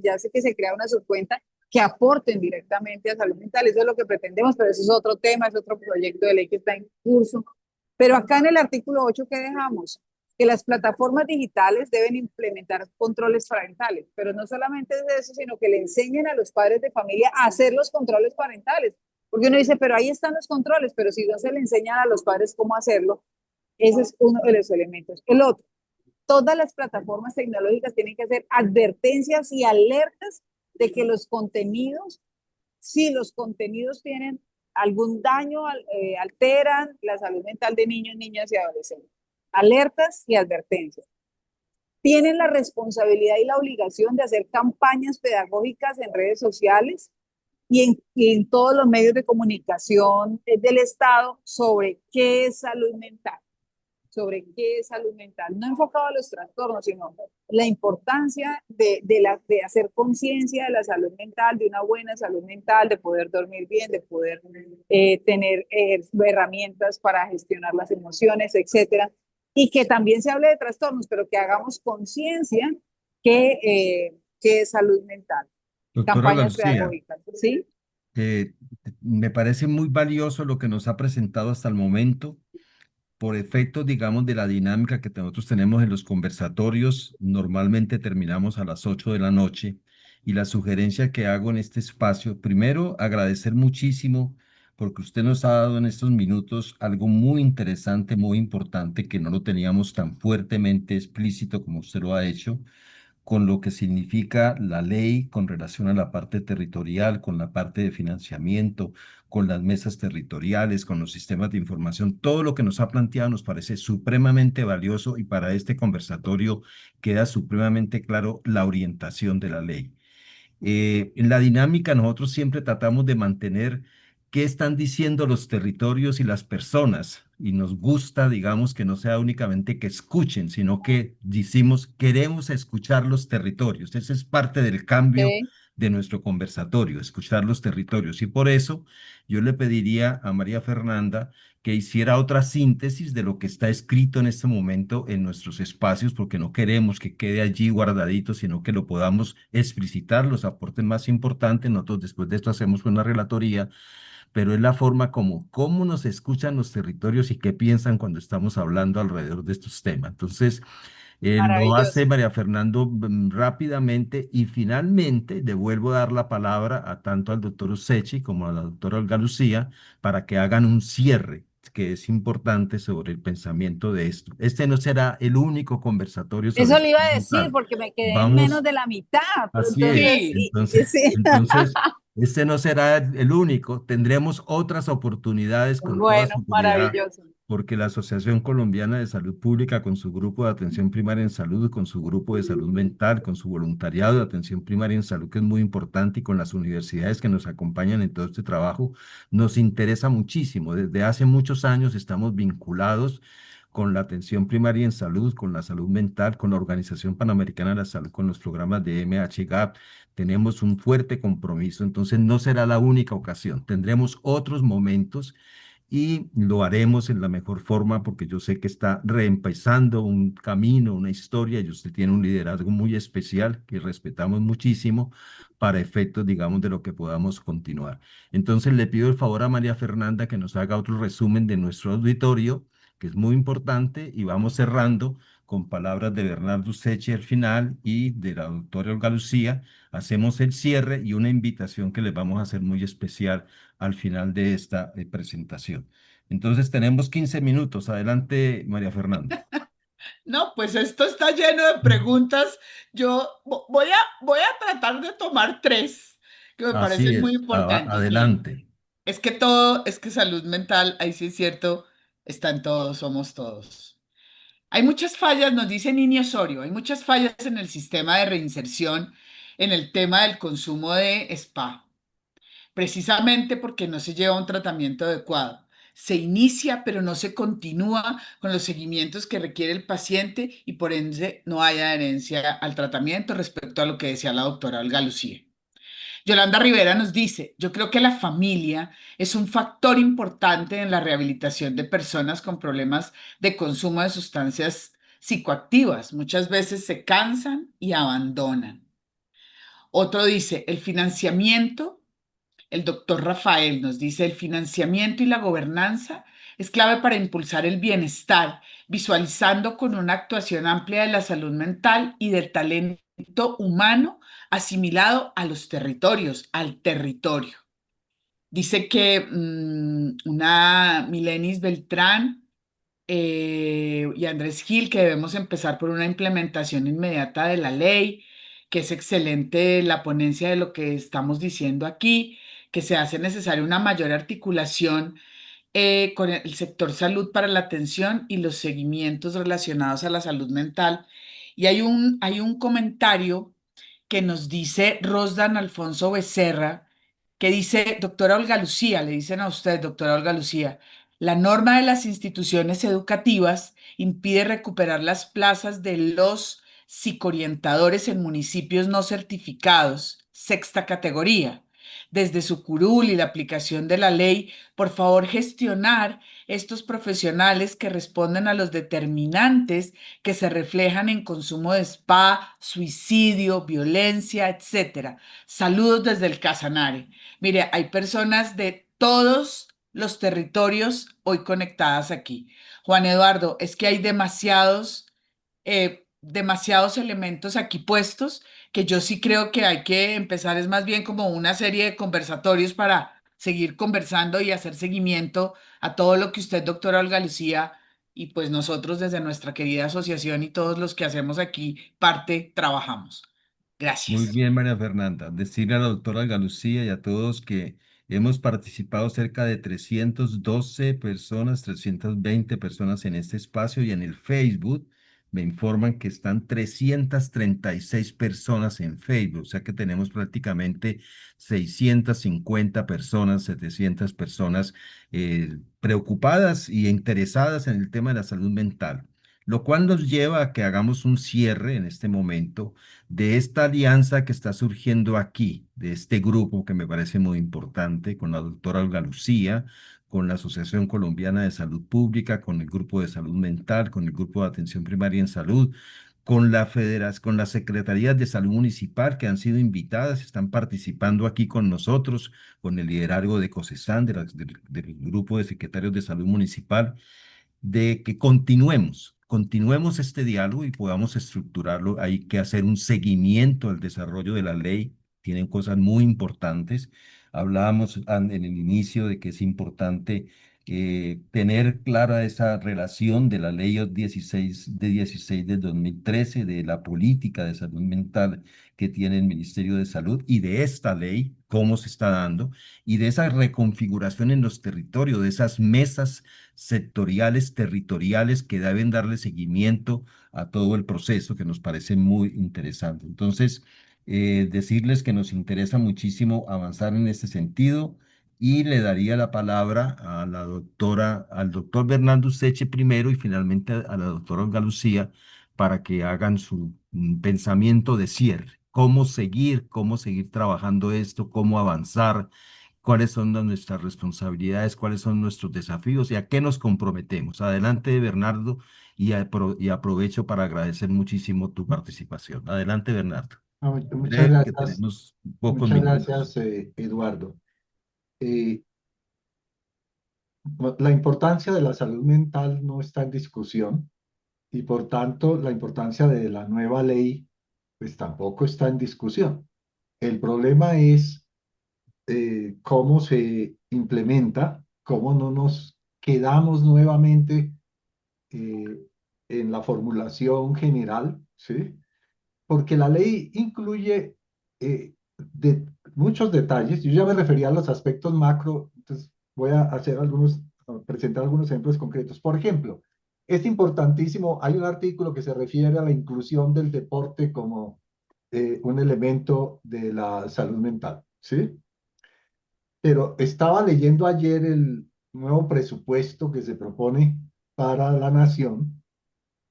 ya sé que se crea una subcuenta que aporten directamente a salud mental. Eso es lo que pretendemos, pero eso es otro tema, es otro proyecto de ley que está en curso. Pero acá en el artículo 8, ¿qué dejamos? Que las plataformas digitales deben implementar controles parentales, pero no solamente es eso, sino que le enseñen a los padres de familia a hacer los controles parentales. Porque uno dice, pero ahí están los controles, pero si no se le enseñan a los padres cómo hacerlo, ese es uno de los elementos. El otro, todas las plataformas tecnológicas tienen que hacer advertencias y alertas de que los contenidos, si los contenidos tienen algún daño, alteran la salud mental de niños, niñas y adolescentes. Alertas y advertencias. Tienen la responsabilidad y la obligación de hacer campañas pedagógicas en redes sociales y en todos los medios de comunicación del Estado sobre qué es salud mental, no enfocado a los trastornos, sino la importancia de hacer conciencia de la salud mental, de una buena salud mental, de poder dormir bien, de poder tener herramientas para gestionar las emociones, etcétera, y que también se hable de trastornos, pero que hagamos conciencia que es salud mental. Doctora Campañas García, pedagógicas, ¿sí? me parece muy valioso lo que nos ha presentado hasta el momento. Por efecto, digamos, de la dinámica que nosotros tenemos en los conversatorios, normalmente terminamos a las 8 de la noche y la sugerencia que hago en este espacio, primero, agradecer muchísimo porque usted nos ha dado en estos minutos algo muy interesante, muy importante, que no lo teníamos tan fuertemente explícito como usted lo ha hecho, con lo que significa la ley con relación a la parte territorial, con la parte de financiamiento, con las mesas territoriales, con los sistemas de información. Todo lo que nos ha planteado nos parece supremamente valioso y para este conversatorio queda supremamente claro la orientación de la ley. En la dinámica nosotros siempre tratamos de mantener qué están diciendo los territorios y las personas y nos gusta, digamos, que no sea únicamente que escuchen, sino que decimos queremos escuchar los territorios. Ese es parte del cambio Sí. de nuestro conversatorio, escuchar los territorios. Y por eso yo le pediría a María Fernanda que hiciera otra síntesis de lo que está escrito en este momento en nuestros espacios, porque no queremos que quede allí guardadito, sino que lo podamos explicitar, los aportes más importantes. Nosotros después de esto hacemos una relatoría, pero es la forma como cómo nos escuchan los territorios y qué piensan cuando estamos hablando alrededor de estos temas. Entonces, Lo hace Maravilloso. María Fernando rápidamente y finalmente le vuelvo a dar la palabra a tanto al doctor Usechi como a la doctora Olga Lucía para que hagan un cierre que es importante sobre el pensamiento de esto. Este no será el único conversatorio sobre Eso le iba salud a decir mental. porque me quedé en menos Vamos, de la mitad. así es. Entonces, Sí, sí. Entonces, este no será el único. Tendremos otras oportunidades con toda Bueno, seguridad, maravilloso. porque la Asociación Colombiana de Salud Pública, con su grupo de atención primaria en salud, con su grupo de salud mental, con su voluntariado de atención primaria en salud, que es muy importante, y con las universidades que nos acompañan en todo este trabajo, nos interesa muchísimo. Desde hace muchos años estamos vinculados con la atención primaria en salud, con la salud mental, con la Organización Panamericana de la Salud, con los programas de MHGAP. Tenemos un fuerte compromiso, entonces no será la única ocasión. Tendremos otros momentos y lo haremos en la mejor forma porque yo sé que está reempezando un camino, una historia y usted tiene un liderazgo muy especial que respetamos muchísimo para efectos, digamos, de lo que podamos continuar. Entonces le pido el favor a María Fernanda que nos haga otro resumen de nuestro auditorio, que es muy importante, y vamos cerrando con palabras de Bernardo Sechi al final y de la doctora Olga Lucía. Hacemos el cierre y una invitación que les vamos a hacer muy especial al final de esta presentación. Entonces tenemos 15 minutos. Adelante, María Fernanda. no, pues esto está lleno de preguntas. Yo voy a tratar de tomar tres que me Así parecen muy es. importantes. Miren, Adelante. es que salud mental, ahí sí es cierto, está en todos, somos todos. Hay muchas fallas, nos dice Nini Osorio, hay muchas fallas en el sistema de reinserción en el tema del consumo de spa, precisamente porque no se lleva un tratamiento adecuado. Se inicia, pero no se continúa con los seguimientos que requiere el paciente y por ende no hay adherencia al tratamiento respecto a lo que decía la doctora Olga Lucía. Yolanda Rivera nos dice, yo creo que la familia es un factor importante en la rehabilitación de personas con problemas de consumo de sustancias psicoactivas. Muchas veces se cansan y abandonan. Otro dice, el financiamiento, el doctor Rafael nos dice, el financiamiento y la gobernanza es clave para impulsar el bienestar, visualizando con una actuación amplia de la salud mental y del talento humano asimilado a los territorios, al territorio. Dice que una Milenis Beltrán y Andrés Gil, que debemos empezar por una implementación inmediata de la ley, que es excelente la ponencia de lo que estamos diciendo aquí, que se hace necesaria una mayor articulación con el sector salud para la atención y los seguimientos relacionados a la salud mental. Y hay un comentario que nos dice Rosdan Alfonso Becerra, que dice, doctora Olga Lucía, le dicen a usted, doctora Olga Lucía, la norma de las instituciones educativas impide recuperar las plazas de los psicoorientadores en municipios no certificados, sexta categoría. Desde su curul y la aplicación de la ley, por favor, gestionar estos profesionales que responden a los determinantes que se reflejan en consumo de spa, suicidio, violencia, etcétera. Saludos desde el Casanare. Mire, hay personas de todos los territorios hoy conectadas aquí. Juan Eduardo, es que hay demasiados elementos aquí puestos que yo sí creo que hay que empezar, es más bien como una serie de conversatorios para seguir conversando y hacer seguimiento a todo lo que usted, doctora Olga Lucía, y pues nosotros desde nuestra querida asociación y todos los que hacemos aquí parte, trabajamos. Muy Gracias. bien, María Fernanda. Decirle a la doctora Galucía y a todos que hemos participado cerca de 312 personas, 320 personas en este espacio y en el Facebook. Me informan que están 336 personas en Facebook, o sea que tenemos prácticamente 650 personas, 700 personas preocupadas y interesadas en el tema de la salud mental, lo cual nos lleva a que hagamos un cierre en este momento de esta alianza que está surgiendo aquí, de este grupo que me parece muy importante, con la doctora Olga Lucía, con la Asociación Colombiana de Salud Pública, con el Grupo de Salud Mental, con el Grupo de Atención Primaria en Salud, con las secretarías de salud municipal que han sido invitadas, están participando aquí con nosotros, con el liderazgo de COSESAN, del grupo de secretarios de salud municipal, de que continuemos continuemos este diálogo y podamos estructurarlo. Hay que hacer un seguimiento al desarrollo de la ley. Tienen cosas muy importantes. Hablábamos en el inicio de que es importante tener clara esa relación de la ley 16 de 2013, de la política de salud mental que tiene el Ministerio de Salud y de esta ley, cómo se está dando, y de esa reconfiguración en los territorios, de esas mesas sectoriales, territoriales que deben darle seguimiento a todo el proceso, que nos parece muy interesante. Entonces, decirles que nos interesa muchísimo avanzar en este sentido y le daría la palabra a la doctora, al doctor Bernardo Useche primero y finalmente a la doctora Olga Lucía para que hagan su pensamiento de cierre. Cómo seguir trabajando esto, cómo avanzar, cuáles son nuestras responsabilidades, cuáles son nuestros desafíos y a qué nos comprometemos. Adelante, Bernardo, y aprovecho para agradecer muchísimo tu participación. Adelante, Bernardo. Muchas Que gracias, tenemos pocos minutos. Eduardo. Eh, la importancia de la salud mental no está en discusión y por tanto la importancia de la nueva ley pues tampoco está en discusión. El problema es cómo se implementa, cómo no nos quedamos nuevamente eh, en la formulación general, ¿sí? Porque la ley incluye muchos detalles. Yo ya me refería a los aspectos macro, entonces voy a presentar algunos ejemplos concretos. Por ejemplo, es importantísimo, hay un artículo que se refiere a la inclusión del deporte como un elemento de la salud mental, ¿sí? Pero estaba leyendo ayer el nuevo presupuesto que se propone para la nación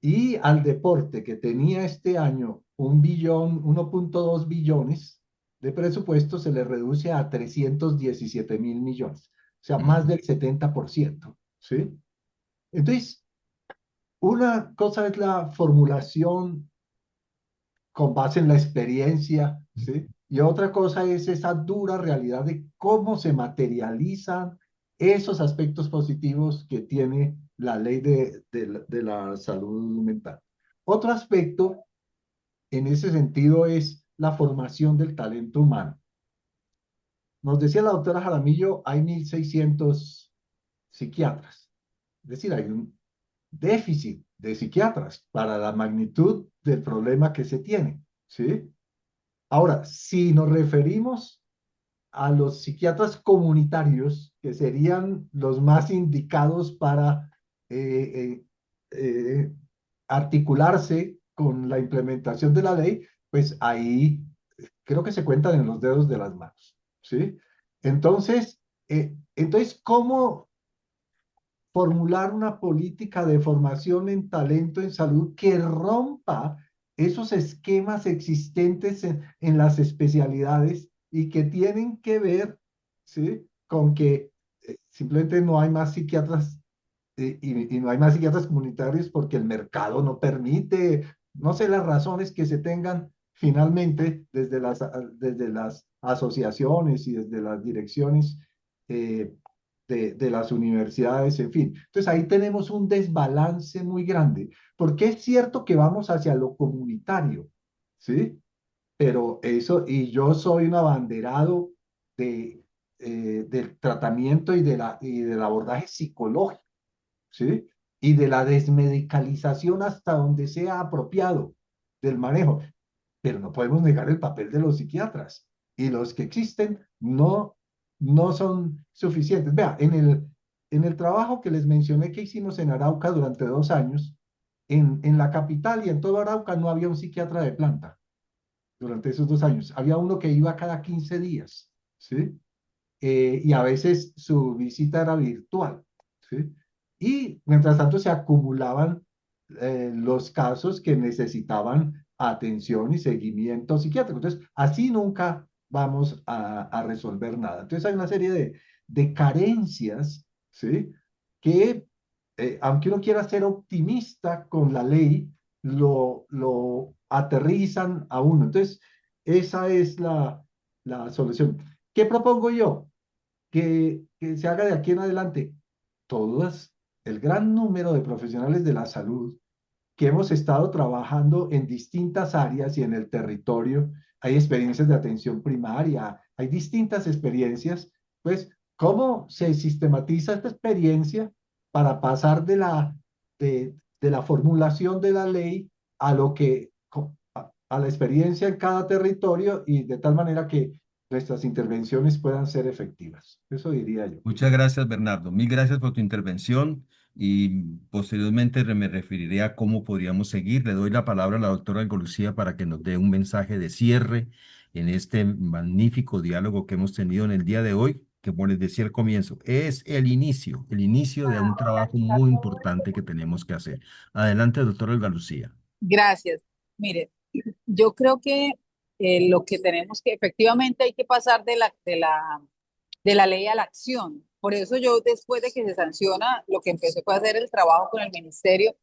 y al deporte que tenía este año 1.2 billones de presupuesto se le reduce a 317.000 millones, o sea, más del 70%, ¿sí? Entonces, una cosa es la formulación con base en la experiencia, ¿sí? Y otra cosa es esa dura realidad de cómo se materializan esos aspectos positivos que tiene la ley de la salud mental. Otro aspecto en ese sentido es la formación del talento humano. Nos decía la doctora Jaramillo, hay 1.600 psiquiatras, es decir, hay un déficit de psiquiatras para la magnitud del problema que se tiene, ¿sí? Ahora, si nos referimos a los psiquiatras comunitarios, que serían los más indicados para eh, eh, articularse con la implementación de la ley, pues ahí creo que se cuentan en los dedos de las manos, ¿sí? Entonces, ¿cómo formular una política de formación en talento en salud que rompa esos esquemas existentes en las especialidades y que tienen que ver, ¿sí? Con que simplemente no hay más psiquiatras y no hay más psiquiatras comunitarios porque el mercado no permite, no sé las razones que se tengan finalmente desde las asociaciones y desde las direcciones eh, de las universidades, en fin. Entonces ahí tenemos un desbalance muy grande, porque es cierto que vamos hacia lo comunitario, ¿sí? Pero eso, y yo soy un abanderado del tratamiento y del abordaje psicológico, ¿sí? Y de la desmedicalización hasta donde sea apropiado del manejo. Pero no podemos negar el papel de los psiquiatras. Y los que existen no son suficientes. Vea, en el trabajo que les mencioné que hicimos en Arauca durante 2 años, en la capital y en todo Arauca no había un psiquiatra de planta durante esos 2 años. Había uno que iba cada 15 días, ¿sí? Y a veces su visita era virtual, ¿sí? Y mientras tanto se acumulaban los casos que necesitaban atención y seguimiento psiquiátrico. Entonces, así nunca vamos a resolver nada. Entonces, hay una serie de carencias, ¿sí? Que, aunque uno quiera ser optimista con la ley, lo aterrizan a uno. Entonces, esa es la solución. ¿Qué propongo yo? Que se haga de aquí en adelante. Todas, el gran número de profesionales de la salud que hemos estado trabajando en distintas áreas y en el territorio. Hay experiencias de atención primaria, hay distintas experiencias. Pues, ¿cómo se sistematiza esta experiencia para pasar de la formulación de la ley a lo que a la experiencia en cada territorio y de tal manera que nuestras intervenciones puedan ser efectivas? Eso diría yo. Muchas gracias, Bernardo. Mil gracias por tu intervención y posteriormente me referiré a cómo podríamos seguir. Le doy la palabra a la doctora Olga Lucía para que nos dé un mensaje de cierre en este magnífico diálogo que hemos tenido en el día de hoy, que como les decía al comienzo, es el inicio de un trabajo muy importante que tenemos que hacer. Adelante, doctora Olga Lucía. Gracias. Mire, yo creo que lo que tenemos que, efectivamente hay que pasar de la ley a la acción. Por eso yo, después de que se sanciona, lo que empecé fue a hacer el trabajo con el ministerio.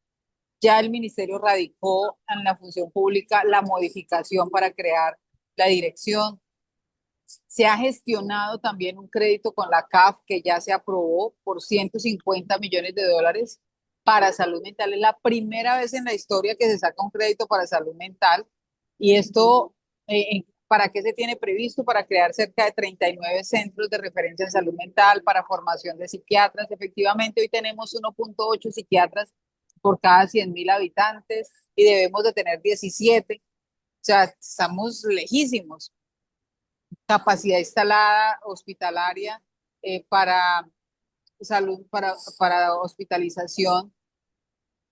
Ya el ministerio radicó en la función pública la modificación para crear la dirección. Se ha gestionado también un crédito con la CAF que ya se aprobó por 150 millones de dólares para salud mental. Es la primera vez en la historia que se saca un crédito para salud mental. Y esto, ¿para qué se tiene previsto? Para crear cerca de 39 centros de referencia en salud mental, para formación de psiquiatras. Efectivamente, hoy tenemos 1.8 psiquiatras por cada 100.000 habitantes y debemos de tener 17. O sea, estamos lejísimos. Capacidad instalada hospitalaria para salud, para hospitalización,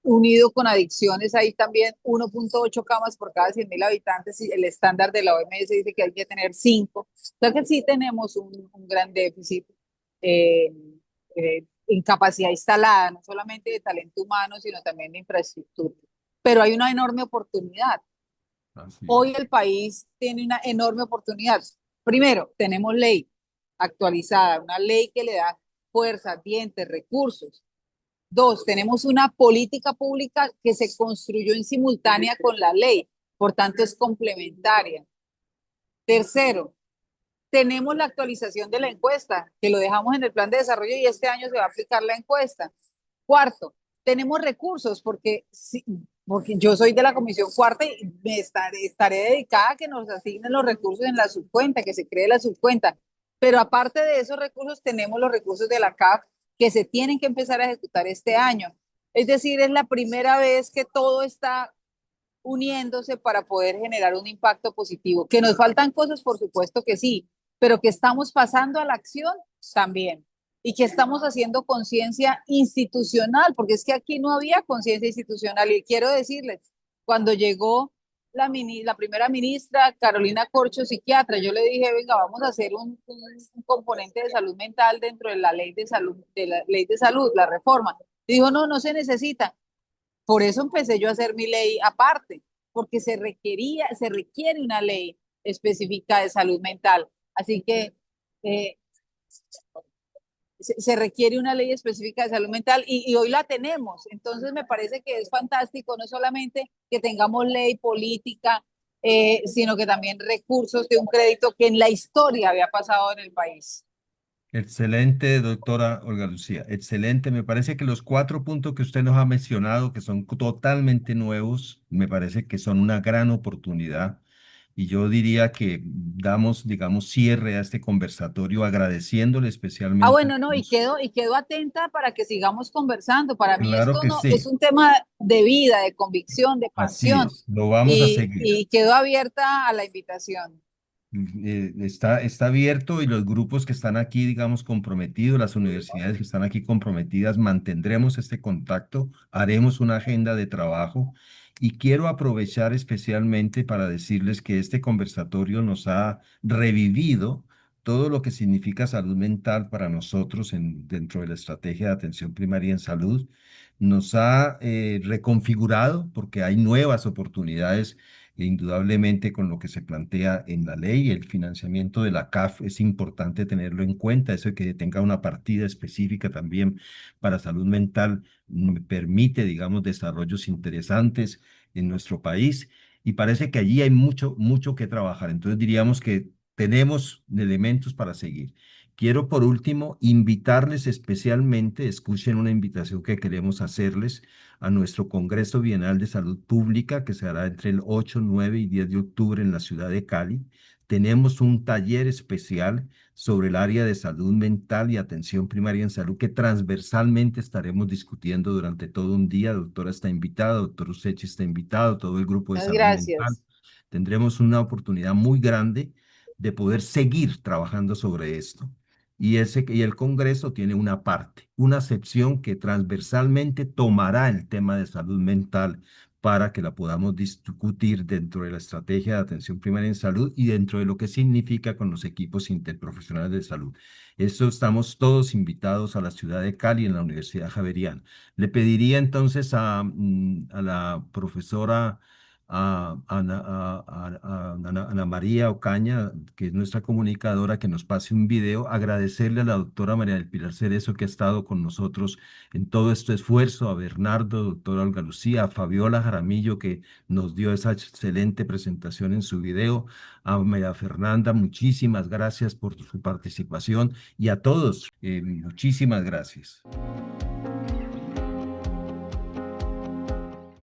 unido con adicciones, hay también 1.8 camas por cada 100.000 habitantes y el estándar de la OMS dice que hay que tener 5. O sea que sí tenemos un gran déficit eh, en capacidad instalada, no solamente de talento humano, sino también de infraestructura. Pero hay una enorme oportunidad. Hoy el país tiene una enorme oportunidad. Primero, tenemos ley actualizada, una ley que le da fuerza, dientes, recursos. Dos, tenemos una política pública que se construyó en simultánea con la ley, por tanto es complementaria. Tercero, tenemos la actualización de la encuesta, que lo dejamos en el plan de desarrollo y este año se va a aplicar la encuesta. Cuarto, tenemos recursos, porque yo soy de la Comisión Cuarta y estaré dedicada a que nos asignen los recursos en la subcuenta, que se cree la subcuenta. Pero aparte de esos recursos, tenemos los recursos de la CAF que se tienen que empezar a ejecutar este año. Es decir, es la primera vez que todo está uniéndose para poder generar un impacto positivo. Que nos faltan cosas, por supuesto que sí, pero que estamos pasando a la acción también. Y que estamos haciendo conciencia institucional, porque es que aquí no había conciencia institucional. Y quiero decirles, cuando llegó la primera ministra, Carolina Corcho, psiquiatra, yo le dije, venga, vamos a hacer un componente de salud mental dentro de la ley de salud, la reforma. Dijo, no, no se necesita. Por eso empecé yo a hacer mi ley aparte, porque se requiere una ley específica de salud mental. Así que se requiere una ley específica de salud mental y hoy la tenemos. Entonces me parece que es fantástico, no solamente que tengamos ley política, sino que también recursos de un crédito que en la historia había pasado en el país. Excelente, doctora Olga Lucía. Excelente. Me parece que los 4 puntos que usted nos ha mencionado, que son totalmente nuevos, me parece que son una gran oportunidad. Y yo diría que damos, digamos, cierre a este conversatorio agradeciéndole especialmente. Bueno, no, y quedo atenta para que sigamos conversando. Para mí Claro esto que no sí. es un tema de vida, de convicción, de Así pasión. es, lo vamos a seguir. Y quedo abierta a la invitación. Está abierto y los grupos que están aquí, digamos, comprometidos, las universidades que están aquí comprometidas, mantendremos este contacto, haremos una agenda de trabajo y quiero aprovechar especialmente para decirles que este conversatorio nos ha revivido todo lo que significa salud mental para nosotros dentro de la estrategia de atención primaria en salud. Nos ha reconfigurado porque hay nuevas oportunidades indudablemente con lo que se plantea en la ley. El financiamiento de la CAF es importante tenerlo en cuenta, eso de que tenga una partida específica también para salud mental permite, digamos, desarrollos interesantes en nuestro país y parece que allí hay mucho, mucho que trabajar. Entonces diríamos que tenemos elementos para seguir. Quiero por último invitarles especialmente, escuchen una invitación que queremos hacerles a nuestro Congreso Bienal de Salud Pública que se hará entre el 8, 9 y 10 de octubre en la ciudad de Cali. Tenemos un taller especial sobre el área de salud mental y atención primaria en salud que transversalmente estaremos discutiendo durante todo un día. Doctora está invitada, doctor Usechi está invitado, todo el grupo de Muchas salud mental. gracias. Tendremos una oportunidad muy grande de poder seguir trabajando sobre esto. Y el Congreso tiene una parte, una sección que transversalmente tomará el tema de salud mental para que la podamos discutir dentro de la estrategia de atención primaria en salud y dentro de lo que significa con los equipos interprofesionales de salud. Esto estamos todos invitados a la ciudad de Cali en la Universidad Javeriana. Le pediría entonces a la profesora Ana María Ocaña, que es nuestra comunicadora, que nos pase un video, agradecerle a la doctora María del Pilar Cerezo que ha estado con nosotros en todo este esfuerzo, a Bernardo, doctora Olga Lucía, a Fabiola Jaramillo, que nos dio esa excelente presentación en su video, a María Fernanda, muchísimas gracias por su participación y a todos, muchísimas gracias.